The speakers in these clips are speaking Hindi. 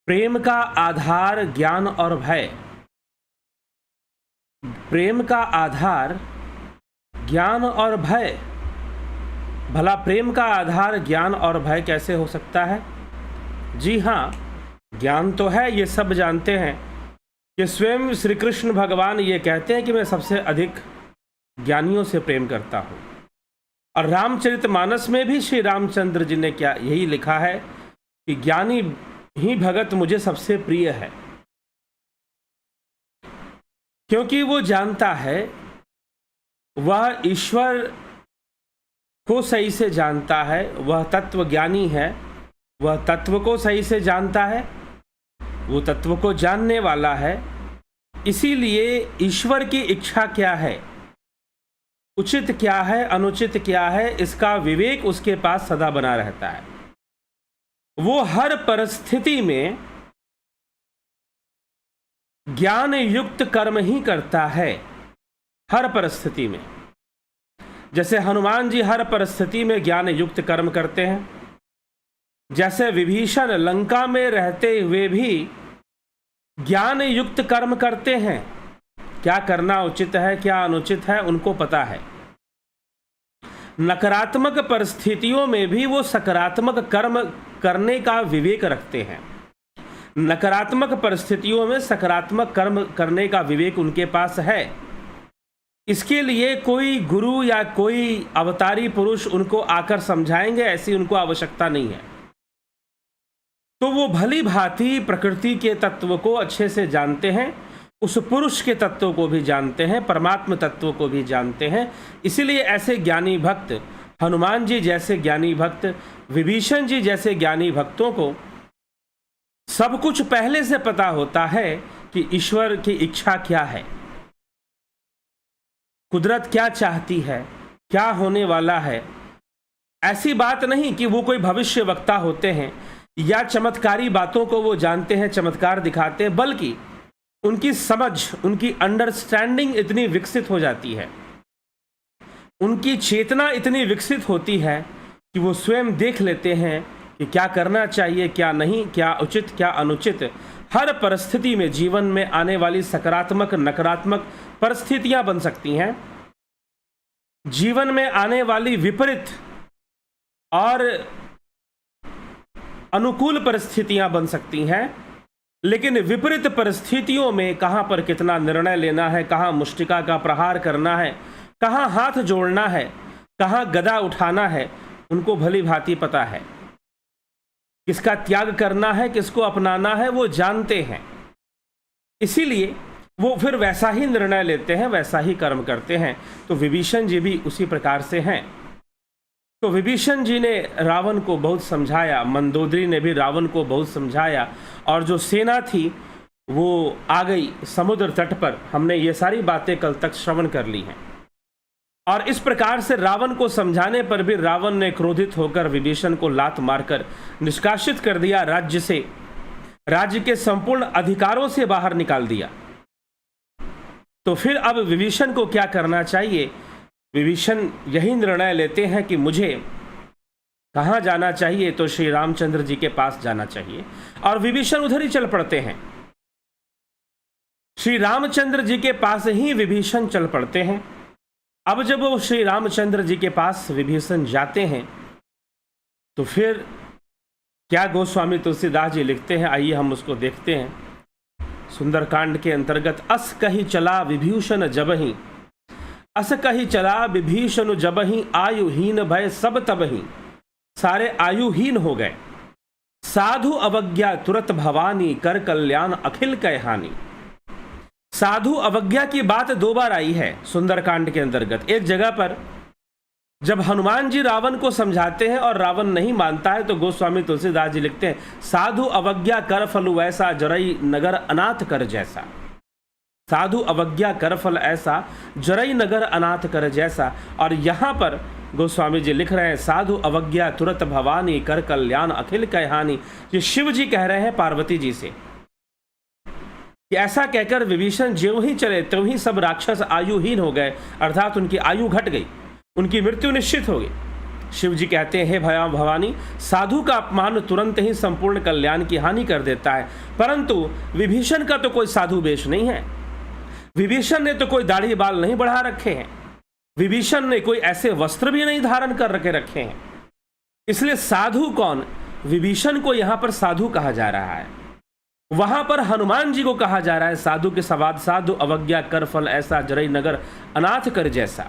प्रेम का आधार ज्ञान और भय। प्रेम का आधार ज्ञान और भय। भला प्रेम का आधार ज्ञान और भय कैसे हो सकता है? जी हाँ, ज्ञान तो है, ये सब जानते हैं कि स्वयं श्री कृष्ण भगवान ये कहते हैं कि मैं सबसे अधिक ज्ञानियों से प्रेम करता हूँ। और रामचरितमानस में भी श्री रामचंद्र जी ने क्या यही लिखा है कि ज्ञानी ही भगत मुझे सबसे प्रिय है, क्योंकि वो जानता है, वह ईश्वर को सही से जानता है, वह तत्व ज्ञानी है, वह तत्व को सही से जानता है, वो तत्व को जानने वाला है। इसीलिए ईश्वर की इच्छा क्या है, उचित क्या है, अनुचित क्या है, इसका विवेक उसके पास सदा बना रहता है। वो हर परिस्थिति में ज्ञान युक्त कर्म ही करता है, हर परिस्थिति में। जैसे हनुमान जी हर परिस्थिति में ज्ञान युक्त कर्म करते हैं, जैसे विभीषण लंका में रहते हुए भी ज्ञान युक्त कर्म करते हैं। क्या करना उचित है, क्या अनुचित है, उनको पता है। नकारात्मक परिस्थितियों में भी वो सकारात्मक कर्म करने का विवेक रखते हैं। नकारात्मक परिस्थितियों में सकारात्मक कर्म करने का विवेक उनके पास है। इसके लिए कोई गुरु या कोई अवतारी पुरुष उनको आकर समझाएंगे, ऐसी उनको आवश्यकता नहीं है। तो वो भली भांति प्रकृति के तत्व को अच्छे से जानते हैं, उस पुरुष के तत्व को भी जानते हैं, परमात्म तत्व को भी जानते हैं। इसीलिए ऐसे ज्ञानी भक्त, हनुमान जी जैसे ज्ञानी भक्त, विभीषण जी जैसे ज्ञानी भक्तों को सब कुछ पहले से पता होता है कि ईश्वर की इच्छा क्या है, कुदरत क्या चाहती है, क्या होने वाला है। ऐसी बात नहीं कि वो कोई भविष्य वक्ता होते हैं या चमत्कारी बातों को वो जानते हैं, चमत्कार दिखाते हैं, बल्कि उनकी समझ, उनकी अंडरस्टैंडिंग इतनी विकसित हो जाती है, उनकी चेतना इतनी विकसित होती है कि वो स्वयं देख लेते हैं कि क्या करना चाहिए, क्या नहीं, क्या उचित, क्या अनुचित। हर परिस्थिति में, जीवन में आने वाली सकारात्मक नकारात्मक परिस्थितियां बन सकती हैं, जीवन में आने वाली विपरीत और अनुकूल परिस्थितियां बन सकती हैं। लेकिन विपरीत परिस्थितियों में कहां पर कितना निर्णय लेना है, कहां मुष्टिका का प्रहार करना है, कहां हाथ जोड़ना है, कहां गदा उठाना है, उनको भली भांति पता है। किसका त्याग करना है, किसको अपनाना है, वो जानते हैं। इसीलिए वो फिर वैसा ही निर्णय लेते हैं, वैसा ही कर्म करते हैं। तो विभीषण जी भी उसी प्रकार से हैं। तो विभीषण जी ने रावण को बहुत समझाया, मंदोदरी ने भी रावण को बहुत समझाया, और जो सेना थी वो आ गई समुद्र तट पर। हमने ये सारी बातें कल तक श्रवण कर ली हैं। और इस प्रकार से रावण को समझाने पर भी रावण ने क्रोधित होकर विभीषण को लात मारकर निष्कासित कर दिया, राज्य से, राज्य के संपूर्ण अधिकारों से बाहर निकाल दिया। तो फिर अब विभीषण को क्या करना चाहिए? विभीषण यही निर्णय लेते हैं कि मुझे कहाँ जाना चाहिए, तो श्री रामचंद्र जी के पास जाना चाहिए। और विभीषण उधर ही चल पड़ते हैं, श्री रामचंद्र जी के पास ही विभीषण चल पड़ते हैं। अब जब वो श्री रामचंद्र जी के पास विभीषण जाते हैं तो फिर क्या गोस्वामी तुलसीदास जी लिखते हैं, आइए हम उसको देखते हैं। सुंदरकांड के अंतर्गत अस कही चला विभीषण जबहि, अस कही चला विभीषण जबहि, आयुहीन भय सब तबहि, सारे आयुहीन हो गए। साधु अवज्ञा तुरत भवानी, कर कल्याण अखिल कै हानि। साधु अवज्ञा की बात दो बार आई है सुंदरकांड के अंतर्गत। एक जगह पर जब हनुमान जी रावण को समझाते हैं और रावण नहीं मानता है, तो गोस्वामी तुलसीदास जी लिखते हैं, साधु अवज्ञा कर फल वैसा, जरई नगर अनाथ कर जैसा। साधु अवज्ञा कर फल ऐसा, जरई नगर अनाथ कर जैसा। और यहां पर गोस्वामी जी लिख रहे हैं, साधु अवज्ञा तुरत भवानी, कर कल्याण अखिल कै हानि। ये शिव जी कह रहे हैं पार्वती जी से कि ऐसा कहकर विभीषण ज्यों ही चले त्यों ही सब राक्षस आयुहीन हो गए, अर्थात उनकी आयु घट गई, उनकी मृत्यु निश्चित हो गई। शिव जी कहते हैं, हे भवानी, साधु का अपमान तुरंत ही संपूर्ण कल्याण की हानि कर देता है। परंतु विभीषण का तो कोई साधु वेश नहीं है। विभीषण ने तो कोई दाढ़ी बाल नहीं बढ़ा रखे हैं। विभीषण ने कोई ऐसे वस्त्र भी नहीं धारण कर रखे हैं। इसलिए साधु कौन? विभीषण को यहां पर साधु कहा जा रहा है। वहां पर हनुमान जी को कहा जा रहा है साधु के सवाद साधु, अवज्ञा कर फल ऐसा, जरई नगर अनाथ कर जैसा।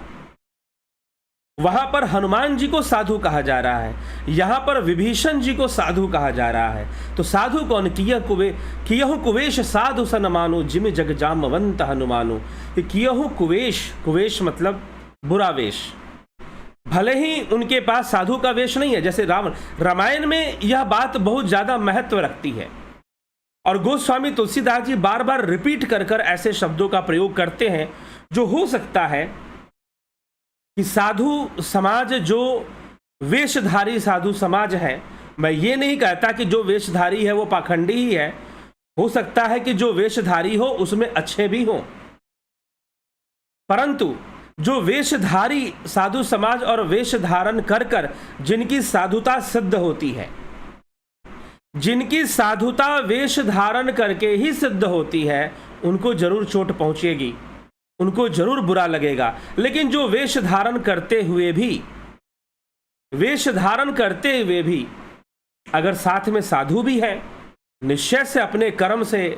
वहां पर हनुमान जी को साधु कहा जा रहा है, यहां पर विभीषण जी को साधु कहा जा रहा है। तो साधु कौन? कियहु कुवेश साधु सन मानो, जिम जग जामवंत हनुमानो। कियहु कुवेश, कुवेश मतलब बुरा वेश। भले ही उनके पास साधु का वेश नहीं है, जैसे रावण। रामायण में यह बात बहुत ज्यादा महत्व रखती है और गोस्वामी तुलसीदास जी बार बार रिपीट कर कर ऐसे शब्दों का प्रयोग करते हैं जो हो सकता है कि साधु समाज, जो वेशधारी साधु समाज है, मैं ये नहीं कहता कि जो वेशधारी है वो पाखंडी ही है। हो सकता है कि जो वेशधारी हो उसमें अच्छे भी हों, परंतु जो वेशधारी साधु समाज और वेश धारण कर कर जिनकी साधुता सिद्ध होती है, जिनकी साधुता वेश धारण करके ही सिद्ध होती है, उनको जरूर चोट पहुंचेगी, उनको जरूर बुरा लगेगा। लेकिन जो वेश धारण करते हुए भी अगर साथ में साधु भी है, निश्चय से अपने कर्म से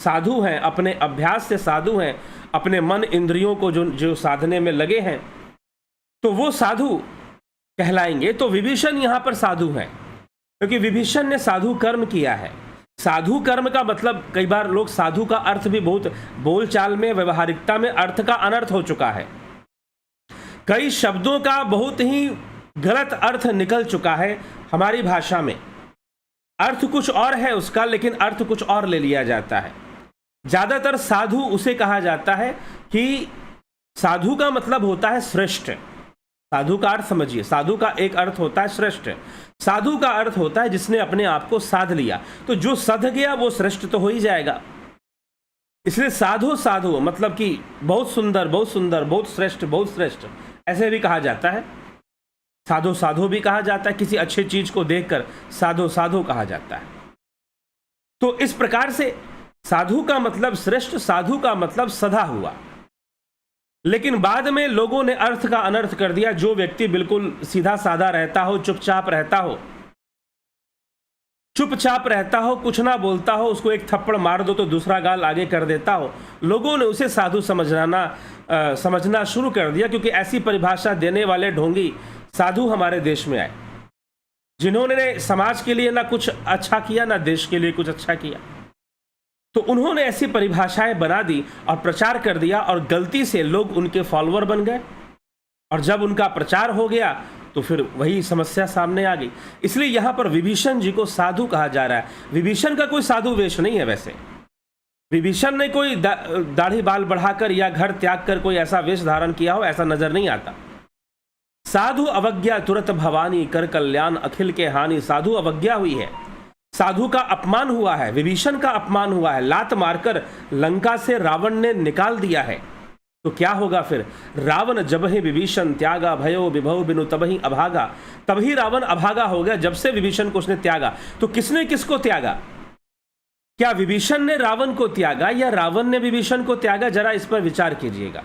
साधु हैं, अपने अभ्यास से साधु हैं, अपने मन इंद्रियों को जो साधने में लगे हैं, तो वो साधु कहलाएंगे। तो विभीषण यहां पर साधु हैं क्योंकि विभीषण ने साधु कर्म किया है। साधु कर्म का मतलब, कई बार लोग साधु का अर्थ भी बहुत बोलचाल में, व्यवहारिकता में अर्थ का अनर्थ हो चुका है। कई शब्दों का बहुत ही गलत अर्थ निकल चुका है हमारी भाषा में। अर्थ कुछ और है उसका, लेकिन अर्थ कुछ और ले लिया जाता है। ज्यादातर साधु उसे कहा जाता है कि साधु का मतलब होता है श्रेष्ठ। साधु का अर्थ समझिए, साधु का एक अर्थ होता है श्रेष्ठ। साधु का अर्थ होता है जिसने अपने आप को साध लिया। तो जो साध गया वो श्रेष्ठ तो हो ही जाएगा। इसलिए साधु साधु मतलब कि बहुत सुंदर, बहुत सुंदर, बहुत श्रेष्ठ, बहुत श्रेष्ठ, ऐसे भी कहा जाता है। साधु साधु भी कहा जाता है, किसी अच्छी चीज को देखकर साधु साधु कहा जाता है। तो इस प्रकार से साधु का मतलब श्रेष्ठ, साधु का मतलब सधा हुआ। लेकिन बाद में लोगों ने अर्थ का अनर्थ कर दिया। जो व्यक्ति बिल्कुल सीधा साधा रहता हो, चुपचाप रहता हो, कुछ ना बोलता हो, उसको एक थप्पड़ मार दो तो दूसरा गाल आगे कर देता हो, लोगों ने उसे साधु समझना शुरू कर दिया। क्योंकि ऐसी परिभाषा देने वाले ढोंगी साधु हमारे देश में आए, जिन्होंने समाज के लिए ना कुछ अच्छा किया, ना देश के लिए कुछ अच्छा किया। तो उन्होंने ऐसी परिभाषाएं बना दी और प्रचार कर दिया, और गलती से लोग उनके फॉलोअर बन गए। और जब उनका प्रचार हो गया तो फिर वही समस्या सामने आ गई। इसलिए यहां पर विभीषण जी को साधु कहा जा रहा है। विभीषण का कोई साधु वेश नहीं है। वैसे विभीषण ने कोई दाढ़ी बाल बढ़ाकर या घर त्याग कर कोई ऐसा वेश धारण किया हो, ऐसा नजर नहीं आता। साधु अवज्ञा तुरत भवानी, कर कल्याण अखिल के हानि। साधु अवज्ञा हुई है, साधु का अपमान हुआ है, विभीषण का अपमान हुआ है। लात मारकर लंका से रावण ने निकाल दिया है। तो क्या होगा फिर? रावण जब ही विभीषण त्यागा, भयो विभव बिनु तब ही अभागा। तभी रावण अभागा हो गया, जब से विभीषण को उसने त्यागा। तो किसने किसको त्यागा? क्या विभीषण ने रावण को त्यागा या रावण ने विभीषण को त्यागा? जरा इस पर विचार कीजिएगा।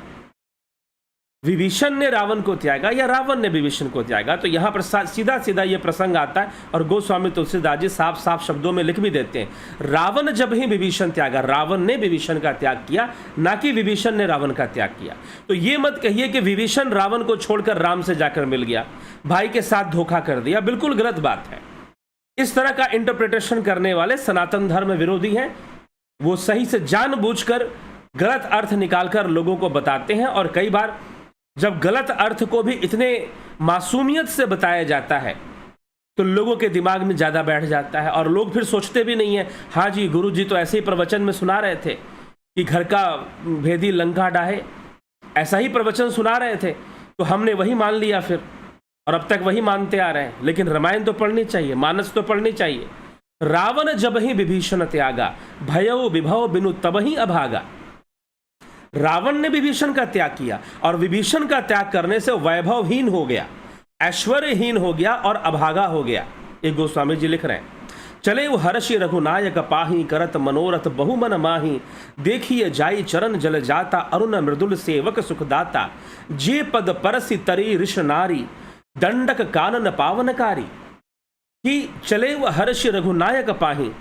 विभीषण ने रावण को त्यागा या रावण ने विभीषण को त्यागा? तो यहां पर सीधा सीधा यह प्रसंग आता है और गोस्वामी तुलसीदास जी साफ साफ शब्दों में लिख भी देते हैं, रावण जब ही विभीषण त्यागा। रावण ने विभीषण का त्याग किया, ना कि विभीषण ने रावण का त्याग किया। तो ये मत कहिए कि विभीषण रावण को छोड़कर राम से जाकर मिल गया, भाई के साथ धोखा कर दिया। बिल्कुल गलत बात है। इस तरह का इंटरप्रिटेशन करने वाले सनातन धर्म विरोधी हैं। वो सही से जानबूझकर गलत अर्थ निकालकर लोगों को बताते हैं। और कई बार जब गलत अर्थ को भी इतने मासूमियत से बताया जाता है तो लोगों के दिमाग में ज़्यादा बैठ जाता है, और लोग फिर सोचते भी नहीं है, हाँ जी गुरु जी तो ऐसे ही प्रवचन में सुना रहे थे कि घर का भेदी लंका डाहे, ऐसा ही प्रवचन सुना रहे थे तो हमने वही मान लिया फिर, और अब तक वही मानते आ रहे हैं। लेकिन रामायण तो पढ़नी चाहिए, मानस तो पढ़नी चाहिए। रावण जब ही विभीषण त्यागा, भयो विभव बिनु तब ही अभागा। रावण ने विभीषण का त्याग किया और विभीषण का त्याग करने से वैभवहीन हो गया। ऐश्वर्यहीन हो गया और अभागा हो गया। ये गोस्वामी जी लिख रहे हैं। चले वो हर्षि रघुनायक पाही, करत मनोरथ बहु मन माही, देखिए जाई चरण जल जाता, अरुण मृदुल सेवक सुखदाता, जे पद परसि तरी ऋष नारी, दंडक कानन पावनकारी। कि चले वो हर्षि रघुनायक पाही,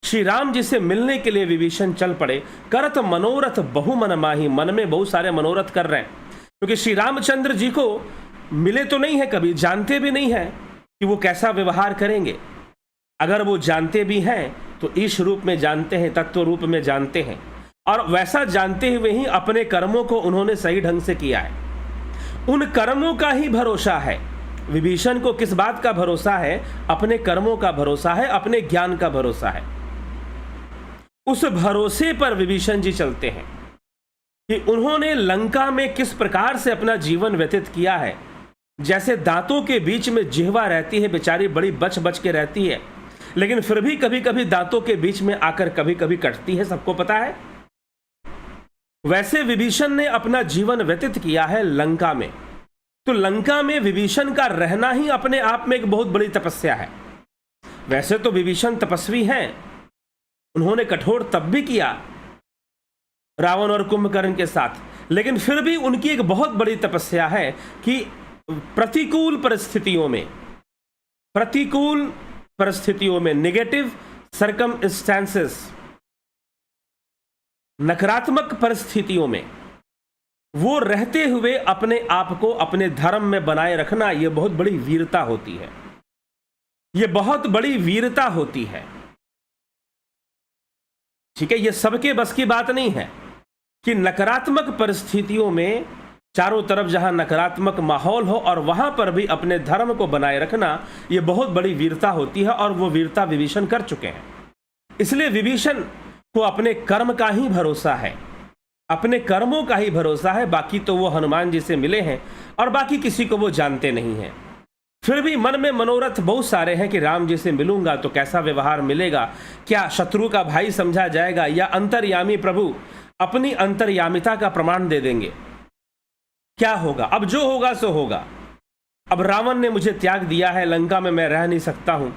श्री राम जी से मिलने के लिए विभीषण चल पड़े। करत मनोरथ बहु मन माही, मन में बहुत सारे मनोरथ कर रहे हैं, क्योंकि श्री रामचंद्र जी को मिले तो नहीं है कभी, जानते भी नहीं है कि वो कैसा व्यवहार करेंगे। अगर वो जानते भी हैं तो ईश रूप में जानते हैं, तत्व रूप में जानते हैं, और वैसा जानते हुए ही अपने कर्मों को उन्होंने सही ढंग से किया है। उन कर्मों का ही भरोसा है। विभीषण को किस बात का भरोसा है? अपने कर्मों का भरोसा है, अपने ज्ञान का भरोसा है। उस भरोसे पर विभीषण जी चलते हैं कि उन्होंने लंका में किस प्रकार से अपना जीवन व्यतीत किया है। जैसे दांतों के बीच में जिह्वा रहती है, बेचारी बड़ी बच बच के रहती है, लेकिन फिर भी कभी कभी दांतों के बीच में आकर कभी कभी कटती है, सबको पता है। वैसे विभीषण ने अपना जीवन व्यतीत किया है लंका में। तो लंका में विभीषण का रहना ही अपने आप में एक बहुत बड़ी तपस्या है। वैसे तो विभीषण तपस्वी हैं, उन्होंने कठोर तप भी किया रावण और कुंभकर्ण के साथ, लेकिन फिर भी उनकी एक बहुत बड़ी तपस्या है कि प्रतिकूल परिस्थितियों में नेगेटिव सर्कमस्टेंसेस, नकारात्मक परिस्थितियों में वो रहते हुए अपने आप को अपने धर्म में बनाए रखना, यह बहुत बड़ी वीरता होती है। यह बहुत बड़ी वीरता होती है। ठीक है, यह सबके बस की बात नहीं है कि नकारात्मक परिस्थितियों में, चारों तरफ जहां नकारात्मक माहौल हो और वहां पर भी अपने धर्म को बनाए रखना, यह बहुत बड़ी वीरता होती है, और वो वीरता विभीषण कर चुके हैं। इसलिए विभीषण को अपने कर्म का ही भरोसा है, अपने कर्मों का ही भरोसा है। बाकी तो वो हनुमान जी से मिले हैं और बाकी किसी को वो जानते नहीं हैं। फिर भी मन में मनोरथ बहुत सारे हैं कि राम जी से मिलूंगा तो कैसा व्यवहार मिलेगा, क्या शत्रु का भाई समझा जाएगा, या अंतर्यामी प्रभु अपनी अंतर्यामिता का प्रमाण दे देंगे, क्या होगा। अब जो होगा सो होगा। अब रावण ने मुझे त्याग दिया है, लंका में मैं रह नहीं सकता हूं,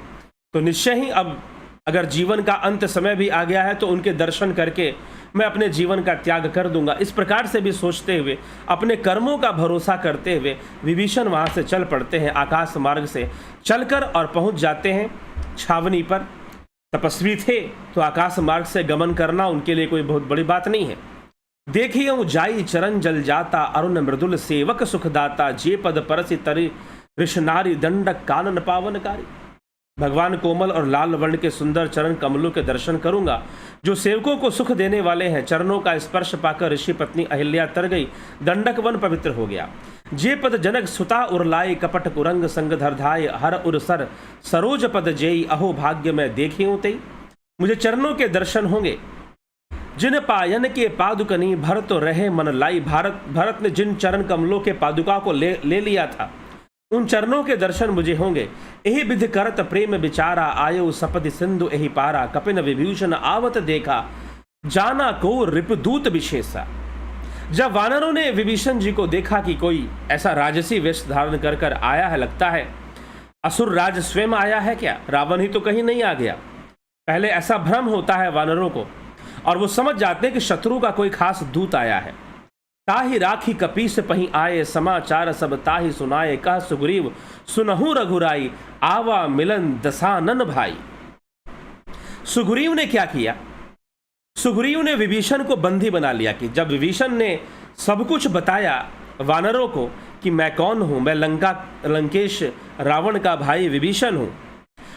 तो निश्चय ही अब अगर जीवन का अंत समय भी आ गया है तो उनके दर्शन करके मैं अपने जीवन का त्याग कर दूंगा। इस प्रकार से भी सोचते हुए, अपने कर्मों का भरोसा करते हुए विभीषण वहां से चल पड़ते हैं। आकाश मार्ग से चलकर और पहुंच जाते हैं छावनी पर। तपस्वी थे तो आकाश मार्ग से गमन करना उनके लिए कोई बहुत बड़ी बात नहीं है। देखिए जाई चरण जल जाता, अरुण मृदुल सेवक सुखदाता, जे पद परसि तरि ऋष नारी, दंडक कानन पावनकारी। भगवान कोमल और लाल वर्ण के सुंदर चरण कमलों के दर्शन करूंगा, जो सेवकों को सुख देने वाले हैं। चरणों का स्पर्श पाकर ऋषि पत्नी अहिल्या तर गई, दंडक वन पवित्र हो गया। जे पद जनक सुता उरलाई, कपट कुरंग संग धरधाय, हर उरसर सरोज पद जेई, अहो भाग्य में देखे उतई। मुझे चरणों के दर्शन होंगे, जिन पायन के पादुकनी भर तो रहे मन लाई। भरत ने जिन चरण कमलों के पादुका को ले लिया था, उन चरणों के दर्शन मुझे होंगे। यही विध करत प्रेम विचारा, आयो सपदि सिंधु यही पारा। कपिन विभूषण आवत देखा, जाना को रिपुदूत विशेषा। जब वानरों ने विभीषण जी को देखा कि कोई ऐसा राजसी वेश धारण कर कर आया है, लगता है असुर राज स्वयं आया है क्या, रावण ही तो कहीं नहीं आ गया। पहले ऐसा भ्रम होता है वानरों को, और वो समझ जाते हैं कि शत्रु का कोई खास दूत आया है। ताहि राखी कपीस पही आए, समाचार सब ताहि सुनाए। कह सुग्रीव सुनहु रघुराई, आवा मिलन दसानन भाई। सुग्रीव ने क्या किया? सुग्रीव ने विभीषण को बंदी बना लिया। कि जब विभीषण ने सब कुछ बताया वानरों को कि मैं कौन हूं, मैं लंकेश रावण का भाई विभीषण हूं,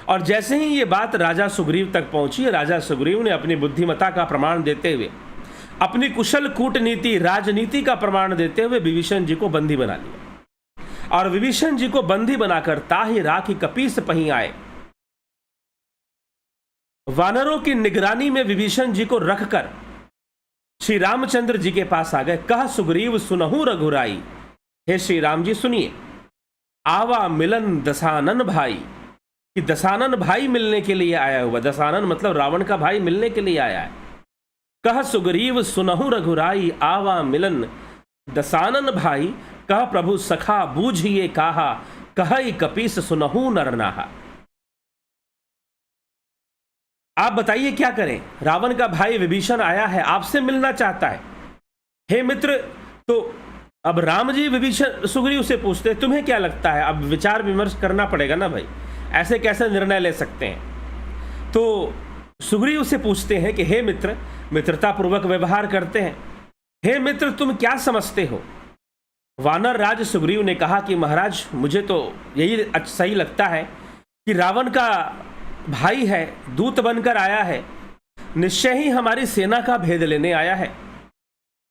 और जैसे ही ये बात राजा सुग्रीव तक पहुंची, राजा सुग्रीव ने अपनी बुद्धिमत्ता का प्रमाण देते हुए, अपनी कुशल कूटनीति राजनीति का प्रमाण देते हुए विभीषण जी को बंदी बना लिया। और विभीषण जी को बंदी बनाकर ताहि राखी कपीस पही आए, वानरों की निगरानी में विभीषण जी को रखकर श्री रामचंद्र जी के पास आ गए। कह सुग्रीव सुनहु रघुराई, हे श्री राम जी सुनिए, आवा मिलन दसानन भाई। कि दसानन भाई मिलने के लिए आया हुआ, दसानन मतलब रावण का भाई मिलने के लिए आया है। कह सुग्रीव सुनहु रघुराई, आवा मिलन दसानन भाई। कह प्रभु सखा बूझिए काहा, कहई कपीस सुनहु नरनाहा। आप बताइए क्या करें, रावण का भाई विभीषण आया है, आपसे मिलना चाहता है। हे मित्र, तो अब राम जी विभीषण सुग्रीव से पूछते तुम्हें क्या लगता है। अब विचार विमर्श करना पड़ेगा ना भाई, ऐसे कैसे निर्णय ले सकते हैं। तो सुग्रीव से पूछते हैं कि हे मित्र, मित्रता पूर्वक व्यवहार करते हैं। हे मित्र, तुम क्या समझते हो। वानर राज सुग्रीव ने कहा कि महाराज, मुझे तो यही सही लगता है कि रावण का भाई है, दूत बनकर आया है, निश्चय ही हमारी सेना का भेद लेने आया है,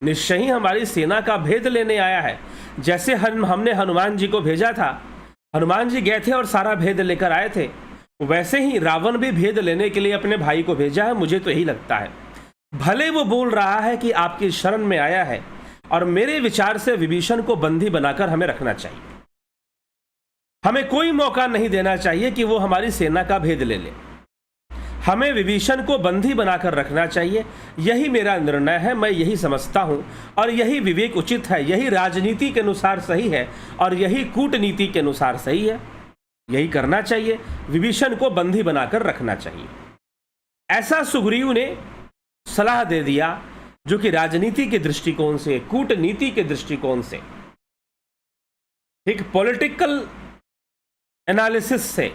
निश्चय ही हमारी सेना का भेद लेने आया है। जैसे हमने हनुमान जी को भेजा था, हनुमान जी गए थे और सारा भेद लेकर आए थे, वैसे ही रावण भी भेद लेने के लिए अपने भाई को भेजा है। मुझे तो यही लगता है, भले वो बोल रहा है कि आपकी शरण में आया है, और मेरे विचार से विभीषण को बंदी बनाकर हमें रखना चाहिए। हमें कोई मौका नहीं देना चाहिए कि वो हमारी सेना का भेद ले ले। हमें विभीषण को बंदी बनाकर रखना चाहिए। यही मेरा निर्णय है, मैं यही समझता हूं, और यही विवेक उचित है, यही राजनीति के अनुसार सही है, और यही कूटनीति के अनुसार सही है। यही करना चाहिए, विभीषण को बंदी बनाकर रखना चाहिए। ऐसा सुग्रीव ने सलाह दे दिया, जो कि राजनीति के दृष्टिकोण से, कूटनीति के दृष्टिकोण से, एक पॉलिटिकल एनालिसिस से,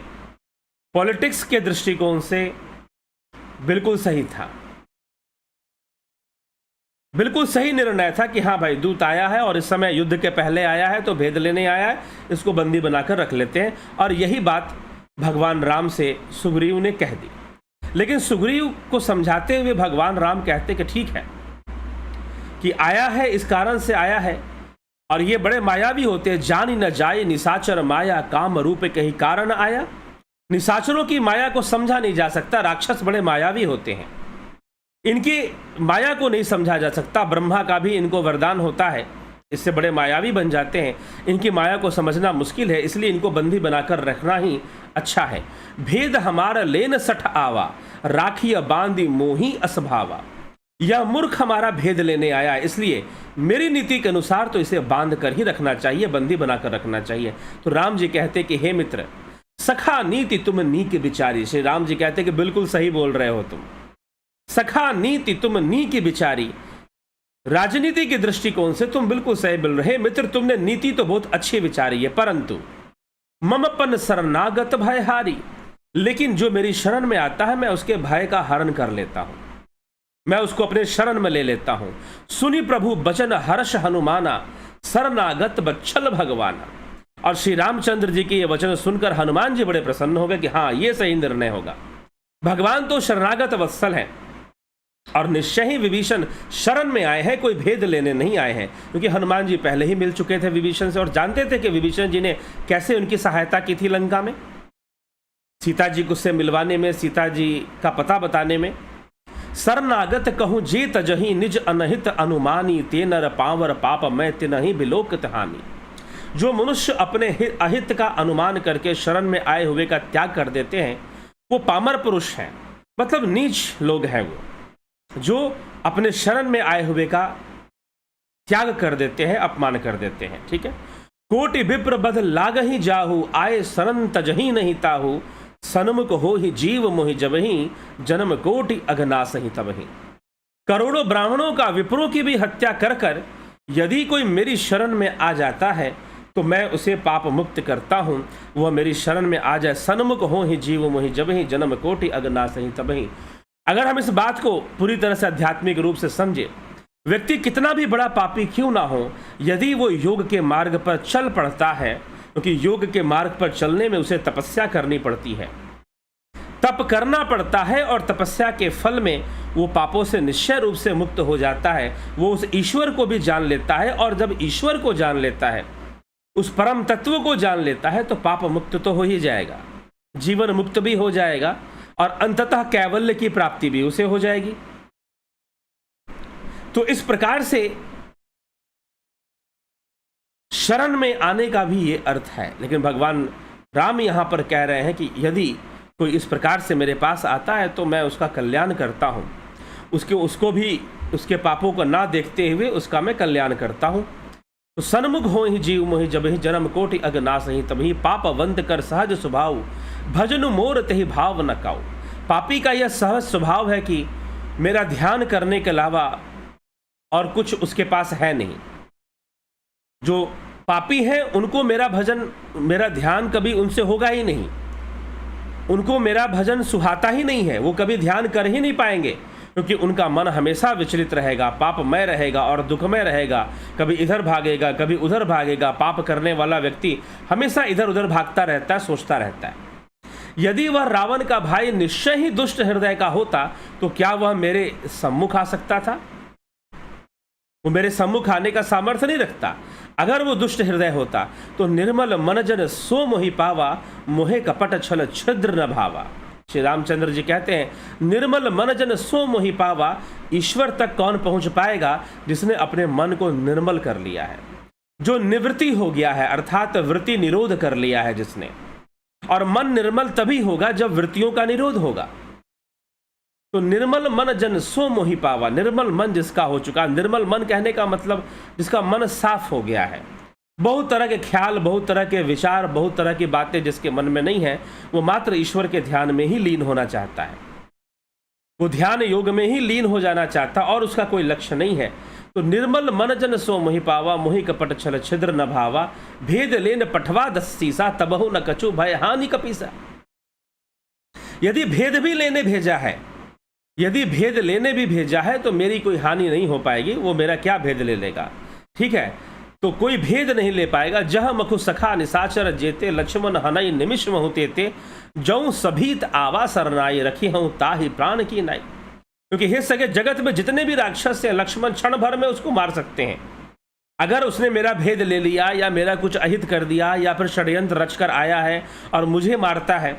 पॉलिटिक्स के दृष्टिकोण से बिल्कुल सही था। बिल्कुल सही निर्णय था कि हाँ भाई, दूत आया है और इस समय युद्ध के पहले आया है, तो भेद लेने आया है, इसको बंदी बनाकर रख लेते हैं। और यही बात भगवान राम से सुग्रीव ने कह दी। लेकिन सुग्रीव को समझाते हुए भगवान राम कहते कि ठीक है कि आया है, इस कारण से आया है, और ये बड़े मायावी होते हैं। जान न जाए निशाचर माया, काम रूप कहीं कारण आया। निशाचरों की माया को समझा नहीं जा सकता, राक्षस बड़े मायावी होते हैं, इनकी माया को नहीं समझा जा सकता। ब्रह्मा का भी इनको वरदान होता है, इससे बड़े मायावी बन जाते हैं। इनकी माया को समझना मुश्किल है, इसलिए इनको बंदी बनाकर रखना ही अच्छा है। भेद हमारा लेन सठ आवा, राखिया बांधी मोही असभावा। यह मूर्ख हमारा भेद लेने आया, इसलिए मेरी नीति के अनुसार तो इसे बांध कर ही रखना चाहिए, बंदी बनाकर रखना चाहिए। तो राम जी कहते कि हे मित्र, सखा नीति तुम नीक विचारी। श्री राम जी कहते कि बिल्कुल सही बोल रहे हो तुम, सखा नीति तुम नीक विचारी। राजनीति के दृष्टिकोण से तुम बिल्कुल सही बोल रहे मित्र, तुमने नीति तो बहुत अच्छी विचारी है, परंतु ममपन शरणागत भयहारी। लेकिन जो मेरी शरण में आता है, मैं उसके भय का हरण कर लेता हूं, मैं उसको अपने शरण में ले लेता हूं। सुनी प्रभु बचन हर्ष हनुमाना, शरणागत बच्छल भगवाना। और श्री रामचंद्र जी के ये वचन सुनकर हनुमान जी बड़े प्रसन्न हो गए कि हाँ, ये सही निर्णय होगा। भगवान तो शरणागत वत्सल हैं, और निश्चय ही विभीषण शरण में आए हैं, कोई भेद लेने नहीं आए हैं, क्योंकि हनुमान जी पहले ही मिल चुके थे विभीषण से और जानते थे कि विभीषण जी ने कैसे उनकी सहायता की थी लंका में, सीता जी को से मिलवाने में, सीता जी का पता बताने में। शरणागत कहूँ जे तजही निज अनहित अनुमानी, ते नर पावर पाप मैं तिनहि बिलोकत हानि। जो मनुष्य अपने अहित का अनुमान करके शरण में आए हुए का त्याग कर देते हैं, वो पामर पुरुष हैं, मतलब नीच लोग हैं वो, जो अपने शरण में आए हुए का त्याग कर देते हैं, अपमान कर देते हैं। ठीक है। कोटि विप्र बध लाग ही जाहू, आए शरण तजही नहीं ताहू। सन्मुख हो ही जीव मोहि जबही, जन्म कोटि अघनाश ही तबही। करोड़ों ब्राह्मणों का, विप्रों की भी हत्या कर कर यदि कोई मेरी शरण में आ जाता है, तो मैं उसे पाप मुक्त करता हूं। वह मेरी शरण में आ जाए, सन्मुख हो ही जीव मोहि जबही, जन्म कोटि अघनाश ही तबही। अगर हम इस बात को पूरी तरह से आध्यात्मिक रूप से समझे, व्यक्ति कितना भी बड़ा पापी क्यों ना हो, यदि वो योग के मार्ग पर चल पड़ता है, क्योंकि योग के मार्ग पर चलने में उसे तपस्या करनी पड़ती है, तप करना पड़ता है, और तपस्या के फल में वो पापों से निश्चय रूप से मुक्त हो जाता है। वो उस ईश्वर को भी जान लेता है, और जब ईश्वर को जान लेता है, उस परम तत्व को जान लेता है, तो पाप मुक्त तो हो ही जाएगा, जीवन मुक्त भी हो जाएगा, और अंततः कैवल्य की प्राप्ति भी उसे हो जाएगी। तो इस प्रकार से शरण में आने का भी ये अर्थ है। लेकिन भगवान राम यहां पर कह रहे हैं कि यदि कोई इस प्रकार से मेरे पास आता है, तो मैं उसका कल्याण करता हूं, उसको भी उसके पापों को ना देखते हुए उसका मैं कल्याण करता हूं। तो सन्मुख हो ही जीव मोहि जब ही जन्म कोटि अग नास ही तभी पाप वंत कर सहज स्वभाव भजनु मोर तहि भाव न काऊ। पापी का यह सहज स्वभाव है कि मेरा ध्यान करने के अलावा और कुछ उसके पास है नहीं। जो पापी हैं उनको मेरा भजन, मेरा ध्यान कभी उनसे होगा ही नहीं, उनको मेरा भजन सुहाता ही नहीं है, वो कभी ध्यान कर ही नहीं पाएंगे, क्योंकि उनका मन हमेशा विचलित रहेगा, पापमय रहेगा और दुखमय रहेगा। कभी इधर भागेगा, कभी उधर भागेगा। पाप करने वाला व्यक्ति हमेशा इधर उधर भागता रहता है, सोचता रहता है। यदि वह रावण का भाई निश्चय ही दुष्ट हृदय का होता तो क्या वह मेरे सम्मुख आ सकता था? वो मेरे सम्मुख आने का सामर्थ्य नहीं रखता। अगर वो दुष्ट हृदय होता तो निर्मल मनजन सो मोहि पावा मोहे कपट छल छिद्र न भावा। श्री रामचंद्र जी कहते हैं निर्मल मनजन सो मोहि पावा। ईश्वर तक कौन पहुंच पाएगा? जिसने अपने मन को निर्मल कर लिया है, जो निवृत्ति हो गया है, अर्थात वृत्ति निरोध कर लिया है जिसने। और मन निर्मल तभी होगा जब वृत्तियों का निरोध होगा। तो निर्मल मन जन सो मोहि पावा, निर्मल मन जिसका हो चुका। निर्मल मन कहने का मतलब जिसका मन साफ हो गया है, बहुत तरह के ख्याल, बहुत तरह के विचार, बहुत तरह की बातें जिसके मन में नहीं है, वो मात्र ईश्वर के ध्यान में ही लीन होना चाहता है, वो ध्यान योग में ही लीन हो जाना चाहता और उसका कोई लक्ष्य नहीं है। तो निर्मल मन जन सो मोहि पावा मोहि कपट छल छिद्र न भावा भेद लेन पठवा दस सीसा तबहु न कछु भय हानि कपीसा। यदि भेद भी लेने भेजा है, यदि भेद लेने भी भेजा है तो मेरी कोई हानि नहीं हो पाएगी। वो मेरा क्या भेद ले लेगा? ठीक है, तो कोई भेद नहीं ले पाएगा। जह मखु सखा निसाचर जेते लक्ष्मण हनई निमिष महु तेते जऊ सभीत आवा सरनाई रखी हूं ताहि प्राण की नाई। क्योंकि हे सगे जगत में जितने भी राक्षस हैं, लक्ष्मण क्षण भर में उसको मार सकते हैं। अगर उसने मेरा भेद ले लिया या मेरा कुछ अहित कर दिया या फिर षड्यंत्र रचकर आया है और मुझे मारता है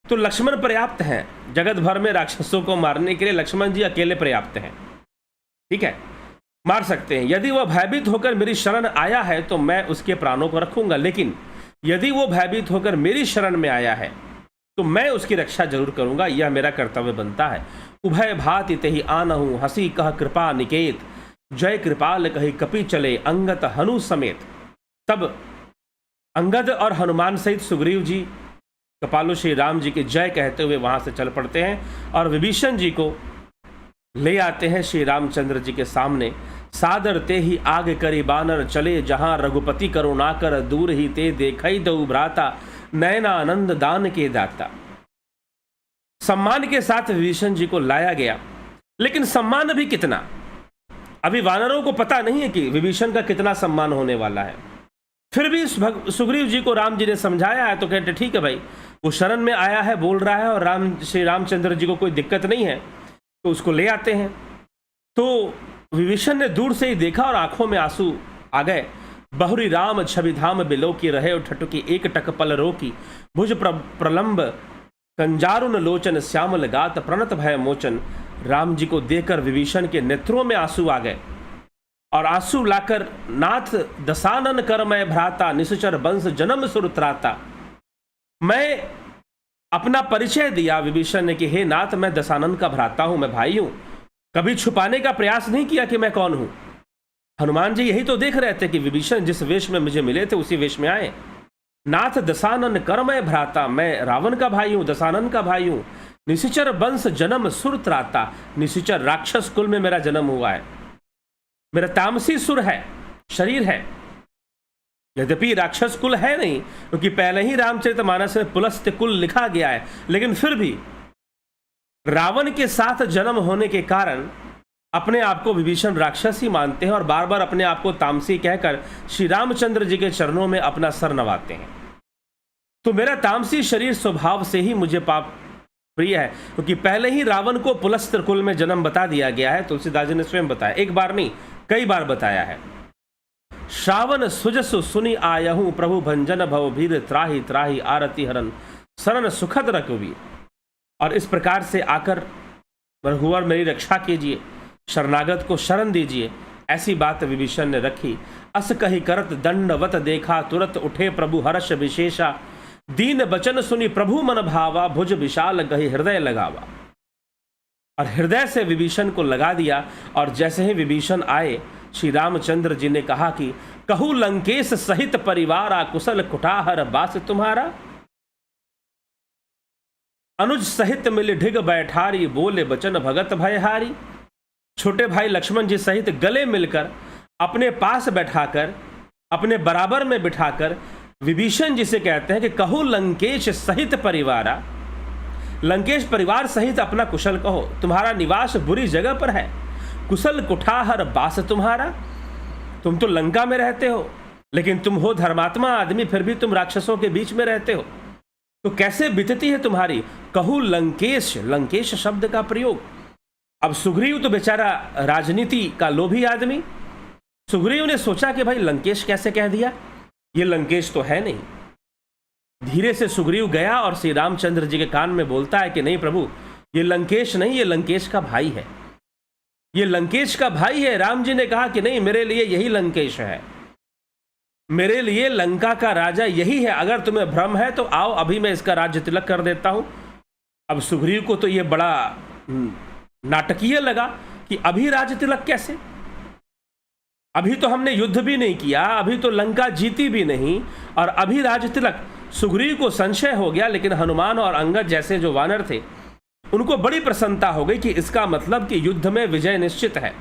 तो लक्ष्मण पर्याप्त हैं। जगत भर में राक्षसों को मारने के लिए लक्ष्मण जी अकेले पर्याप्त हैं। ठीक है, मार सकते हैं। यदि वह भयभीत होकर मेरी शरण आया है तो मैं उसके प्राणों को रखूंगा, लेकिन यदि वो भयभीत होकर मेरी शरण में आया है तो मैं उसकी रक्षा जरूर करूंगा। यह मेरा कर्तव्य बनता है। उभय भाति तेहि आनहु हंसी कह कृपा निकेत जय कृपाल कही कपि चले अंगत हनु समेत। तब अंगद और हनुमान सहित सुग्रीव जी कपालो श्री राम जी की जय कहते हुए वहां से चल पड़ते हैं और विभीषण जी को ले आते हैं श्री रामचंद्र जी के सामने। सादर ते ही आग करी बानर चले जहां रघुपति करुणा कर दूर ही ते देखई दऊ भ्राता नयना आनंद दान के दाता। सम्मान के साथ विभीषण जी को लाया गया, लेकिन सम्मान भी कितना? अभी वानरों को पता नहीं है कि विभीषण का कितना सम्मान होने वाला है। फिर भी सुग्रीव जी को राम जी ने समझाया है तो कहते ठीक है भाई, वो शरण में आया है, बोल रहा है और श्री रामचंद्र जी को कोई दिक्कत नहीं है, तो उसको ले आते हैं। तो विभीषण ने दूर से ही देखा और आंखों में आंसू आ गए। बहुरी राम छवि धाम बिलो की रहे ठटुकी एक टक पल रोकी भुज प्रलंब कंजारुन लोचन श्यामल गात प्रणत भय मोचन। राम जी को देखकर विभीषण के नेत्रों में आंसू आ गए और आंसू लाकर नाथ दसानन कर मैं भ्राता निश्चर वंश जन्म सुरत्राता। मैं अपना परिचय दिया विभीषण ने कि हे नाथ, मैं दसानन का भ्राता हूं, मैं भाई हूं। कभी छुपाने का प्रयास नहीं किया कि मैं कौन हूं। हनुमान जी यही तो देख रहे थे कि विभीषण जिस वेश में मुझे मिले थे उसी वेश में आए। नाथ दसानन कर मैं भ्राता, मैं रावण का भाई हूं, दसानन का भाई हूं। निशिचर वंश जन्म सुरत्राता, निशिचर राक्षस कुल में मेरा जन्म हुआ है। मेरा तामसी सुर है, शरीर है, यद्यपि राक्षस कुल है नहीं, क्योंकि पहले ही रामचरितमानस में पुलस्त्य कुल लिखा गया है, लेकिन फिर भी रावण के साथ जन्म होने के कारण अपने आप को विभीषण राक्षस ही मानते हैं और बार बार अपने आप को तामसी कहकर श्री रामचंद्र जी के चरणों में अपना सर नवाते हैं। तो मेरा तामसी शरीर स्वभाव से ही मुझे पाप प्रिय है, क्योंकि पहले ही रावण को पुलस्त्य कुल में जन्म बता दिया गया है। तुलसीदास जी ने स्वयं बताया, एक बार नहीं कई बार बताया है। श्रावण सुजसु सुनि आयहूं प्रभु भंजन भव भीर त्राहि त्राहि आरती हरन शरण सुखद रघुवीर। और इस प्रकार से आकर रघुवर मेरी रक्षा कीजिए, शरणागत को शरण दीजिए, ऐसी बात विभीषण ने रखी। अस कही करत दंडवत देखा तुरंत उठे प्रभु हर्ष विशेषा दीन बचन सुनी प्रभु मन भावा भुज विशाल गही हृदय लगावा। और हृदय से विभीषण को लगा दिया और जैसे ही विभीषण आए श्री रामचंद्र जी ने कहा कि कहू लंकेश सहित परिवारा, कुशल कुठाहर बास तुम्हारा। अनुज सहित मिल ढिग बैठारी, बोले बचन भगत भयहारी। छोटे भाई लक्ष्मण जी सहित गले मिलकर अपने पास बैठाकर, अपने बराबर में बिठाकर विभीषण जी से कहते हैं कि कहू लंकेश सहित परिवारा, लंकेश परिवार सहित अपना कुशल कहो। तुम्हारा निवास बुरी जगह पर है, कुशल कुठाहर बास तुम्हारा। तुम तो लंका में रहते हो, लेकिन तुम हो धर्मात्मा आदमी, फिर भी तुम राक्षसों के बीच में रहते हो, तो कैसे बीतती है तुम्हारी। कहू लंकेश, लंकेश शब्द का प्रयोग। अब सुग्रीव तो बेचारा राजनीति का लोभी आदमी, सुग्रीव ने सोचा कि भाई लंकेश कैसे कह दिया, ये लंकेश तो है नहीं। धीरे से सुग्रीव गया और श्री रामचंद्र जी के कान में बोलता है कि नहीं प्रभु, ये लंकेश नहीं, ये लंकेश का भाई है, ये लंकेश का भाई है। राम जी ने कहा कि नहीं, मेरे लिए यही लंकेश है, मेरे लिए लंका का राजा यही है। अगर तुम्हें भ्रम है तो आओ, अभी मैं इसका राज्य तिलक कर देता हूं। अब सुग्रीव को तो ये बड़ा नाटकीय लगा कि अभी राज्य तिलक कैसे, अभी तो हमने युद्ध भी नहीं किया, अभी तो लंका जीती भी नहीं, और अभी राज्य तिलक। सुग्रीव को संशय हो गया, लेकिन हनुमान और अंगद जैसे जो वानर थे उनको बड़ी प्रसन्नता हो गई कि इसका मतलब कि युद्ध में विजय निश्चित है।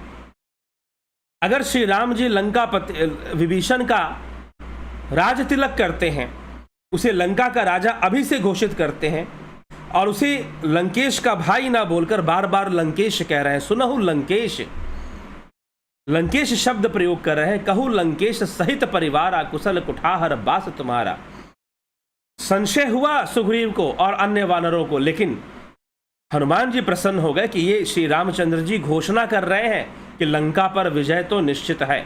अगर श्री राम जी लंका विभीषण का राज तिलक करते हैं, उसे लंका का राजा अभी से घोषित करते हैं, और उसे लंकेश का भाई ना बोलकर बार बार लंकेश कह रहे हैं, सुनहु लंकेश, लंकेश शब्द प्रयोग कर रहे हैं। कहू लंकेश सहित परिवारा, कुशल कुठाहर बास तुम्हारा। संशय हुआ सुग्रीव को और अन्य वानरों को, लेकिन हनुमान जी प्रसन्न हो गए कि ये श्री रामचंद्र जी घोषणा कर रहे हैं कि लंका पर विजय तो निश्चित है,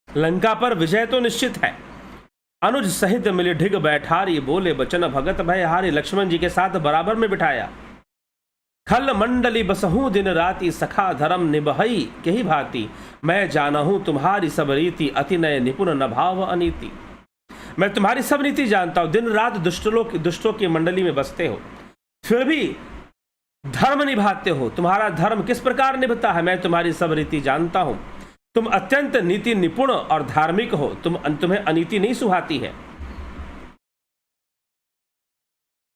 लंका पर विजय तो निश्चित है। अनुज सहित मिले ढिग बैठारी, बोले बचन भगत भयहारी। लक्ष्मण जी के साथ बराबर में बिठाया। खल मंडली बसहूं दिन राति, सखा धर्म निबहई कही भांति। मैं जानहूं तुम्हारी सब रीति, अति नय निपुण न भाव अनीति। मैं तुम्हारी सब नीति जानता हूं, दिन रात दुष्टों की मंडली में बसते हो, फिर भी धर्म निभाते हो। तुम्हारा धर्म किस प्रकार निभता है मैं तुम्हारी सब रीति जानता हूं। तुम अत्यंत नीति निपुण और धार्मिक हो, तुम्हें अनीति नहीं सुहाती है।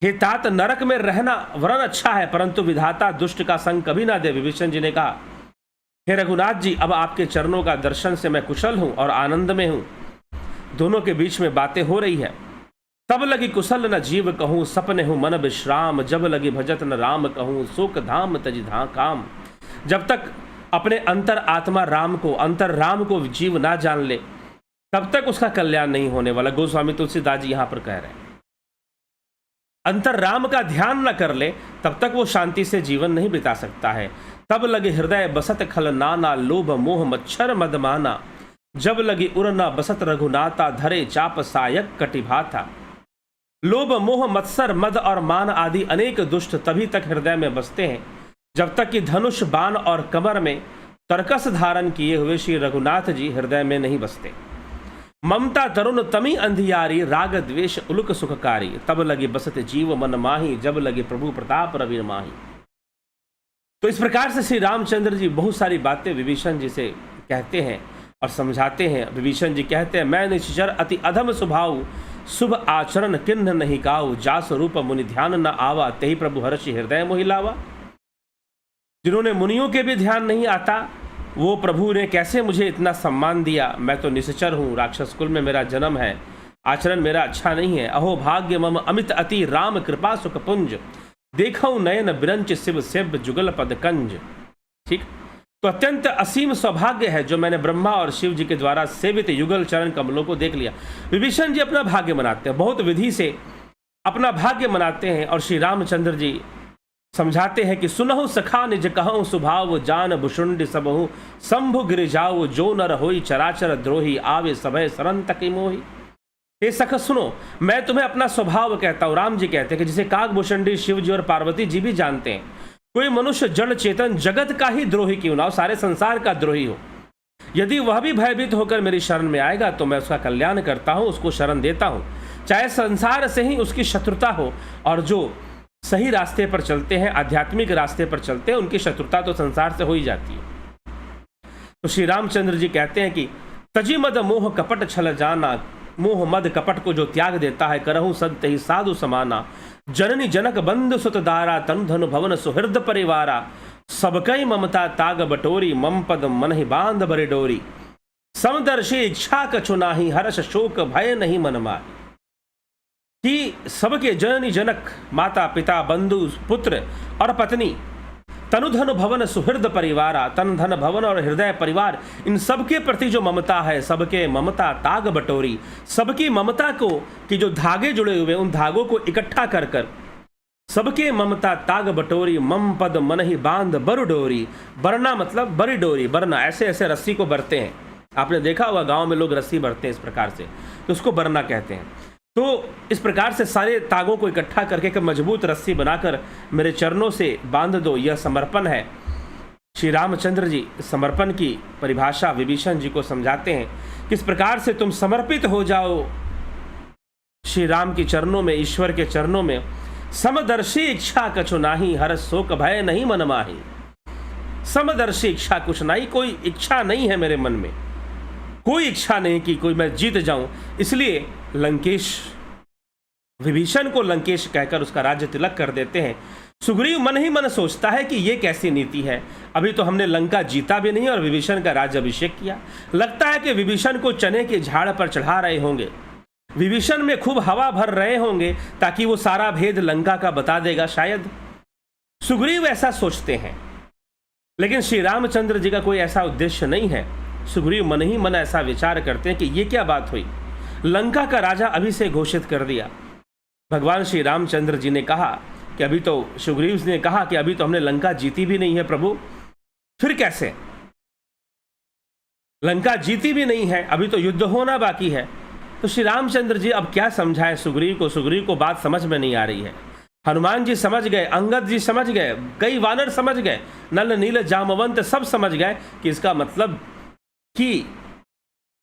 हे तात, नरक में रहना वरन अच्छा है, परंतु विधाता दुष्ट का संग कभी ना दे। विभीषण जी ने कहा, हे रघुनाथ जी, अब आपके चरणों का दर्शन से मैं कुशल हूं और आनंद में हूं। दोनों के बीच में बातें हो रही है। तब लगी कुशल न जीव कहूँ, सपने हूँ मन विश्राम। जब लगी भजत न राम कहूँ, शोक धाम तजि धा काम। जब तक अपने अंतर आत्मा राम को, अंतर राम को जीव ना जान ले, तब तक उसका कल्याण नहीं होने वाला। गोस्वामी तुलसीदास जी यहां पर कह रहे हैं, अंतर राम का ध्यान न कर ले तब तक वो शांति से जीवन नहीं बिता सकता है। तब लगे हृदय बसत खल नाना, लोभ मोह मच्छर मदमाना। जब लगी उड़ना बसत रघुनाथा, धरे चाप सायक कटिभाथा। लोभ मोह मत्सर मद और मान आदि अनेक दुष्ट तभी तक हृदय में बसते हैं जब तक कि धनुष बाण और कमर में तरकस धारण किए हुए श्री रघुनाथ जी हृदय में नहीं बसते। ममता तरुण तमी अंधियारी, राग द्वेष उलुक सुखकारी। तब लगी बसत जीव मन माही, जब लगी प्रभु प्रताप रवि माही। तो इस प्रकार से श्री रामचंद्र जी बहुत सारी बातें विभीषण जी से कहते हैं और समझाते हैं। विभीषण जी कहते हैं, मैं निश्चर अति अधम स्वभाव, शुभ आचरण किन्ह नहीं काऊ। जास रूप मुनि ध्यान न आवा, तेहि प्रभु हर्षि हृदय मोहि लावा। जिन्होंने मुनियों के भी ध्यान नहीं आता, वो प्रभु ने कैसे मुझे इतना सम्मान दिया। मैं तो निश्चर हूँ, राक्षस कुल में मेरा जन्म है, आचरण मेरा अच्छा नहीं है। अहो भाग्य मम अमित अति, राम कृपा सुख पुंज। देखो नयन बिरंच शिव सेव्य जुगल पद कंज। ठीक, तो अत्यंत असीम सौभाग्य है जो मैंने ब्रह्मा और शिव जी के द्वारा सेवित युगल चरण कमलों को देख लिया। विभीषण जी अपना भाग्य मनाते हैं, बहुत विधि से अपना भाग्य मनाते हैं, और श्री रामचंद्र जी समझाते हैं कि सुनहु सखा निज कहूँ, सुभाव जान भुषुंड सबहु। शंभु गिर जाओ जो नर होई, चराचर द्रोही आवे सभय शरण तकी मोही। हे सख सुनो, मैं तुम्हें अपना स्वभाव कहता हूँ। राम जी कहते हैं कि जिसे काकभूषुंडी शिव जी और पार्वती जी भी जानते हैं। कोई मनुष्य जड़ चेतन जगत का ही द्रोही क्यों ना हो, सारे संसार का द्रोही हो, यदि वह भी भयभीत होकर मेरी शरण में आएगा तो मैं उसका कल्याण करता हूं, उसको शरण देता हूं, चाहे संसार से ही उसकी शत्रुता हो। और जो सही रास्ते पर चलते हैं, आध्यात्मिक रास्ते पर चलते हैं, उनकी शत्रुता तो संसार से हो ही जाती है। तो श्री रामचंद्र जी कहते हैं कि तजी मद मोह कपट छल जाना, मोह मद कपट को जो त्याग देता है, करहु संत ही साधु समाना। जननी जनक बंधु सुत दारा, तनु धनु भवन सुहृद परिवारा। सबकई ममता ताग बटोरी, मम पद मन ही बांध बरे डोरी। समदर्शी इच्छा कछु नाही, हर्ष शोक भय नहीं मन माही। कि सबके जननी जनक, माता पिता बंधु पुत्र और पत्नी, तनु धन भवन सुहृद परिवारा, तन धन भवन और हृदय परिवार, इन सबके प्रति जो ममता है, सबके ममता ताग बटोरी, सबकी ममता को कि जो धागे जुड़े हुए उन धागों को इकट्ठा कर कर सबके ममता ताग बटोरी। मम पद मन ही बांध बरु डोरी। बरना मतलब बड़ी डोरी, बरना ऐसे ऐसे रस्सी को बरते हैं। आपने देखा हुआ गांव में लोग रस्सी बरते हैं इस प्रकार से, तो उसको बरना कहते हैं। तो इस प्रकार से सारे तागों को इकट्ठा करके एक मजबूत रस्सी बनाकर मेरे चरणों से बांध दो, यह समर्पण है। श्री रामचंद्र जी समर्पण की परिभाषा विभीषण जी को समझाते हैं। किस प्रकार से तुम समर्पित हो जाओ श्री राम के चरणों में, ईश्वर के चरणों में। समदर्शी इच्छा कछु नाही, हर्ष शोक भय नहीं मन माही। समदर्शी इच्छा कुछ नहीं, कोई इच्छा नहीं है मेरे मन में, कोई इच्छा नहीं कि कोई मैं जीत जाऊं। इसलिए लंकेश, विभीषण को लंकेश कहकर उसका राज्य तिलक कर देते हैं। सुग्रीव मन ही मन सोचता है कि ये कैसी नीति है, अभी तो हमने लंका जीता भी नहीं और विभीषण का राज्य अभिषेक किया। लगता है कि विभीषण को चने के झाड़ पर चढ़ा रहे होंगे, विभीषण में खूब हवा भर रहे होंगे ताकि वो सारा भेद लंका का बता देगा शायद। सुग्रीव ऐसा सोचते हैं, लेकिन श्री रामचंद्र जी का कोई ऐसा उद्देश्य नहीं है। सुग्रीव मन ही मन ऐसा विचार करते हैं कि ये क्या बात हुई, लंका का राजा अभी से घोषित कर दिया। भगवान श्री रामचंद्र जी ने कहा कि अभी तो, सुग्रीव ने कहा कि अभी तो हमने लंका जीती भी नहीं है प्रभु, फिर कैसे? लंका जीती भी नहीं है, अभी तो युद्ध होना बाकी है। तो श्री रामचंद्र जी अब क्या समझाएं सुग्रीव को? सुग्रीव को बात समझ में नहीं आ रही है। हनुमान जी समझ गए, अंगद जी समझ गए, कई वानर समझ गए, नल नील जामवंत सब समझ गए कि इसका मतलब कि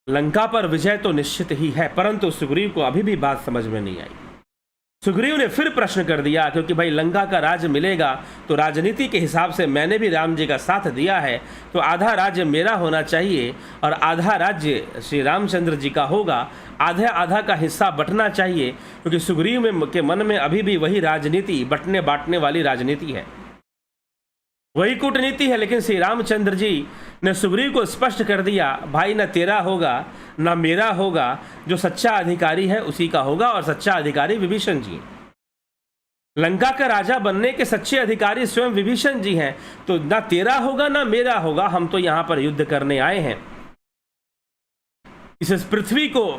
लंका पर विजय तो निश्चित ही है, परंतु सुग्रीव को अभी भी बात समझ में नहीं आई। सुग्रीव ने फिर प्रश्न कर दिया, क्योंकि भाई लंका का राज्य मिलेगा तो राजनीति के हिसाब से मैंने भी राम जी का साथ दिया है, तो आधा राज्य मेरा होना चाहिए और आधा राज्य श्री रामचंद्र जी का होगा, आधा आधा का हिस्सा बंटना चाहिए, क्योंकि सुग्रीव के मन में अभी भी वही राजनीति, बंटने बांटने वाली राजनीति है, वही कूटनीति है। लेकिन श्री रामचंद्र जी ने सुग्रीव को स्पष्ट कर दिया, भाई न तेरा होगा न मेरा होगा, जो सच्चा अधिकारी है उसी का होगा, और सच्चा अधिकारी विभीषण जी। लंका का राजा बनने के सच्चे अधिकारी स्वयं विभीषण जी हैं, तो ना तेरा होगा ना मेरा होगा, हम तो यहां पर युद्ध करने आए हैं, इस पृथ्वी को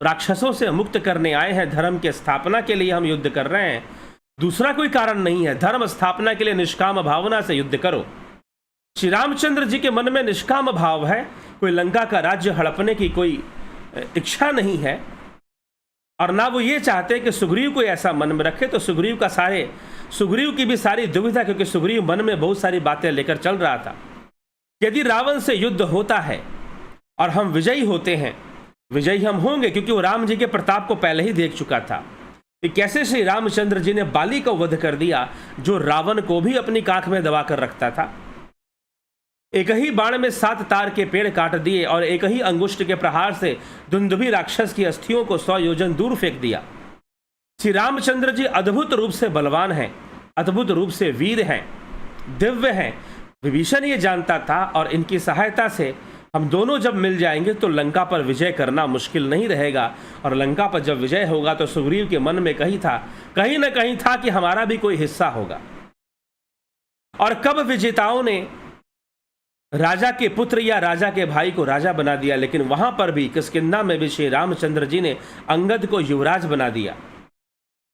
राक्षसों से मुक्त करने आए हैं, धर्म के स्थापना के लिए हम युद्ध कर रहे हैं, दूसरा कोई कारण नहीं है। धर्म स्थापना के लिए निष्काम भावना से युद्ध करो। श्री रामचंद्र जी के मन में निष्काम भाव है, कोई लंका का राज्य हड़पने की कोई इच्छा नहीं है, और ना वो ये चाहते कि सुग्रीव को ऐसा मन में रखे। तो सुग्रीव की भी सारी दुविधा, क्योंकि सुग्रीव मन में बहुत सारी बातें लेकर चल रहा था। यदि रावण से युद्ध होता है और हम विजयी होते हैं, विजयी हम होंगे क्योंकि वो राम जी के प्रताप को पहले ही देख चुका था कि कैसे श्री रामचंद्र जी ने बाली को वध कर दिया, जो रावण को भी अपनी काख में दबा कर रखता था। एक ही बाण में 7 तार के पेड़ काट दिए और एक ही अंगुष्ठ के प्रहार से दुंदुभी राक्षस की अस्थियों को 100 योजन दूर फेंक दिया। श्री रामचंद्र जी अद्भुत रूप से बलवान हैं, अद्भुत रूप से वीर हैं, दिव्य हैं। विभीषण ये जानता था, और इनकी सहायता से हम दोनों जब मिल जाएंगे तो लंका पर विजय करना मुश्किल नहीं रहेगा, और लंका पर जब विजय होगा तो सुग्रीव के मन में कहीं ना कहीं था कि हमारा भी कोई हिस्सा होगा। और कब विजेताओं ने राजा के पुत्र या राजा के भाई को राजा बना दिया, लेकिन वहां पर भी किष्किंधा में भी श्री रामचंद्र जी ने अंगद को युवराज बना दिया।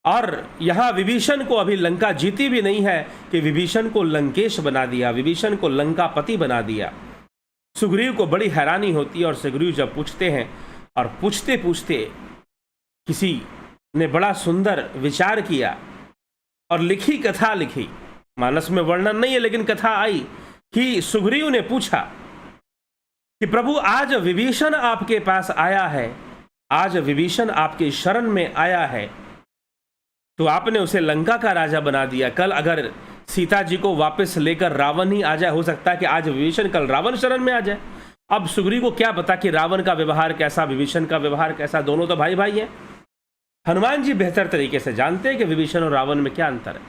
और यहां विभीषण को अभी लंका जीती भी नहीं है कि विभीषण को लंकेश बना दिया, विभीषण को लंकापति बना दिया। सुग्रीव को बड़ी हैरानी होती है, और सुग्रीव जब पूछते हैं, और पूछते पूछते किसी ने बड़ा सुंदर विचार किया और लिखी, कथा लिखी, मानस में वर्णन नहीं है लेकिन कथा आई कि सुग्रीव ने पूछा कि प्रभु आज विभीषण आपके पास आया है, आज विभीषण आपके शरण में आया है, तो आपने उसे लंका का राजा बना दिया। कल अगर सीता जी को वापस लेकर रावण ही आ जाए, हो सकता है कि आज विभीषण कल रावण शरण में आ जाए। अब सुग्रीव को क्या पता कि रावण का व्यवहार कैसा, विभीषण का व्यवहार कैसा, दोनों तो भाई भाई हैं। हनुमान जी बेहतर तरीके से जानते हैं कि विभीषण और रावण में क्या अंतर है।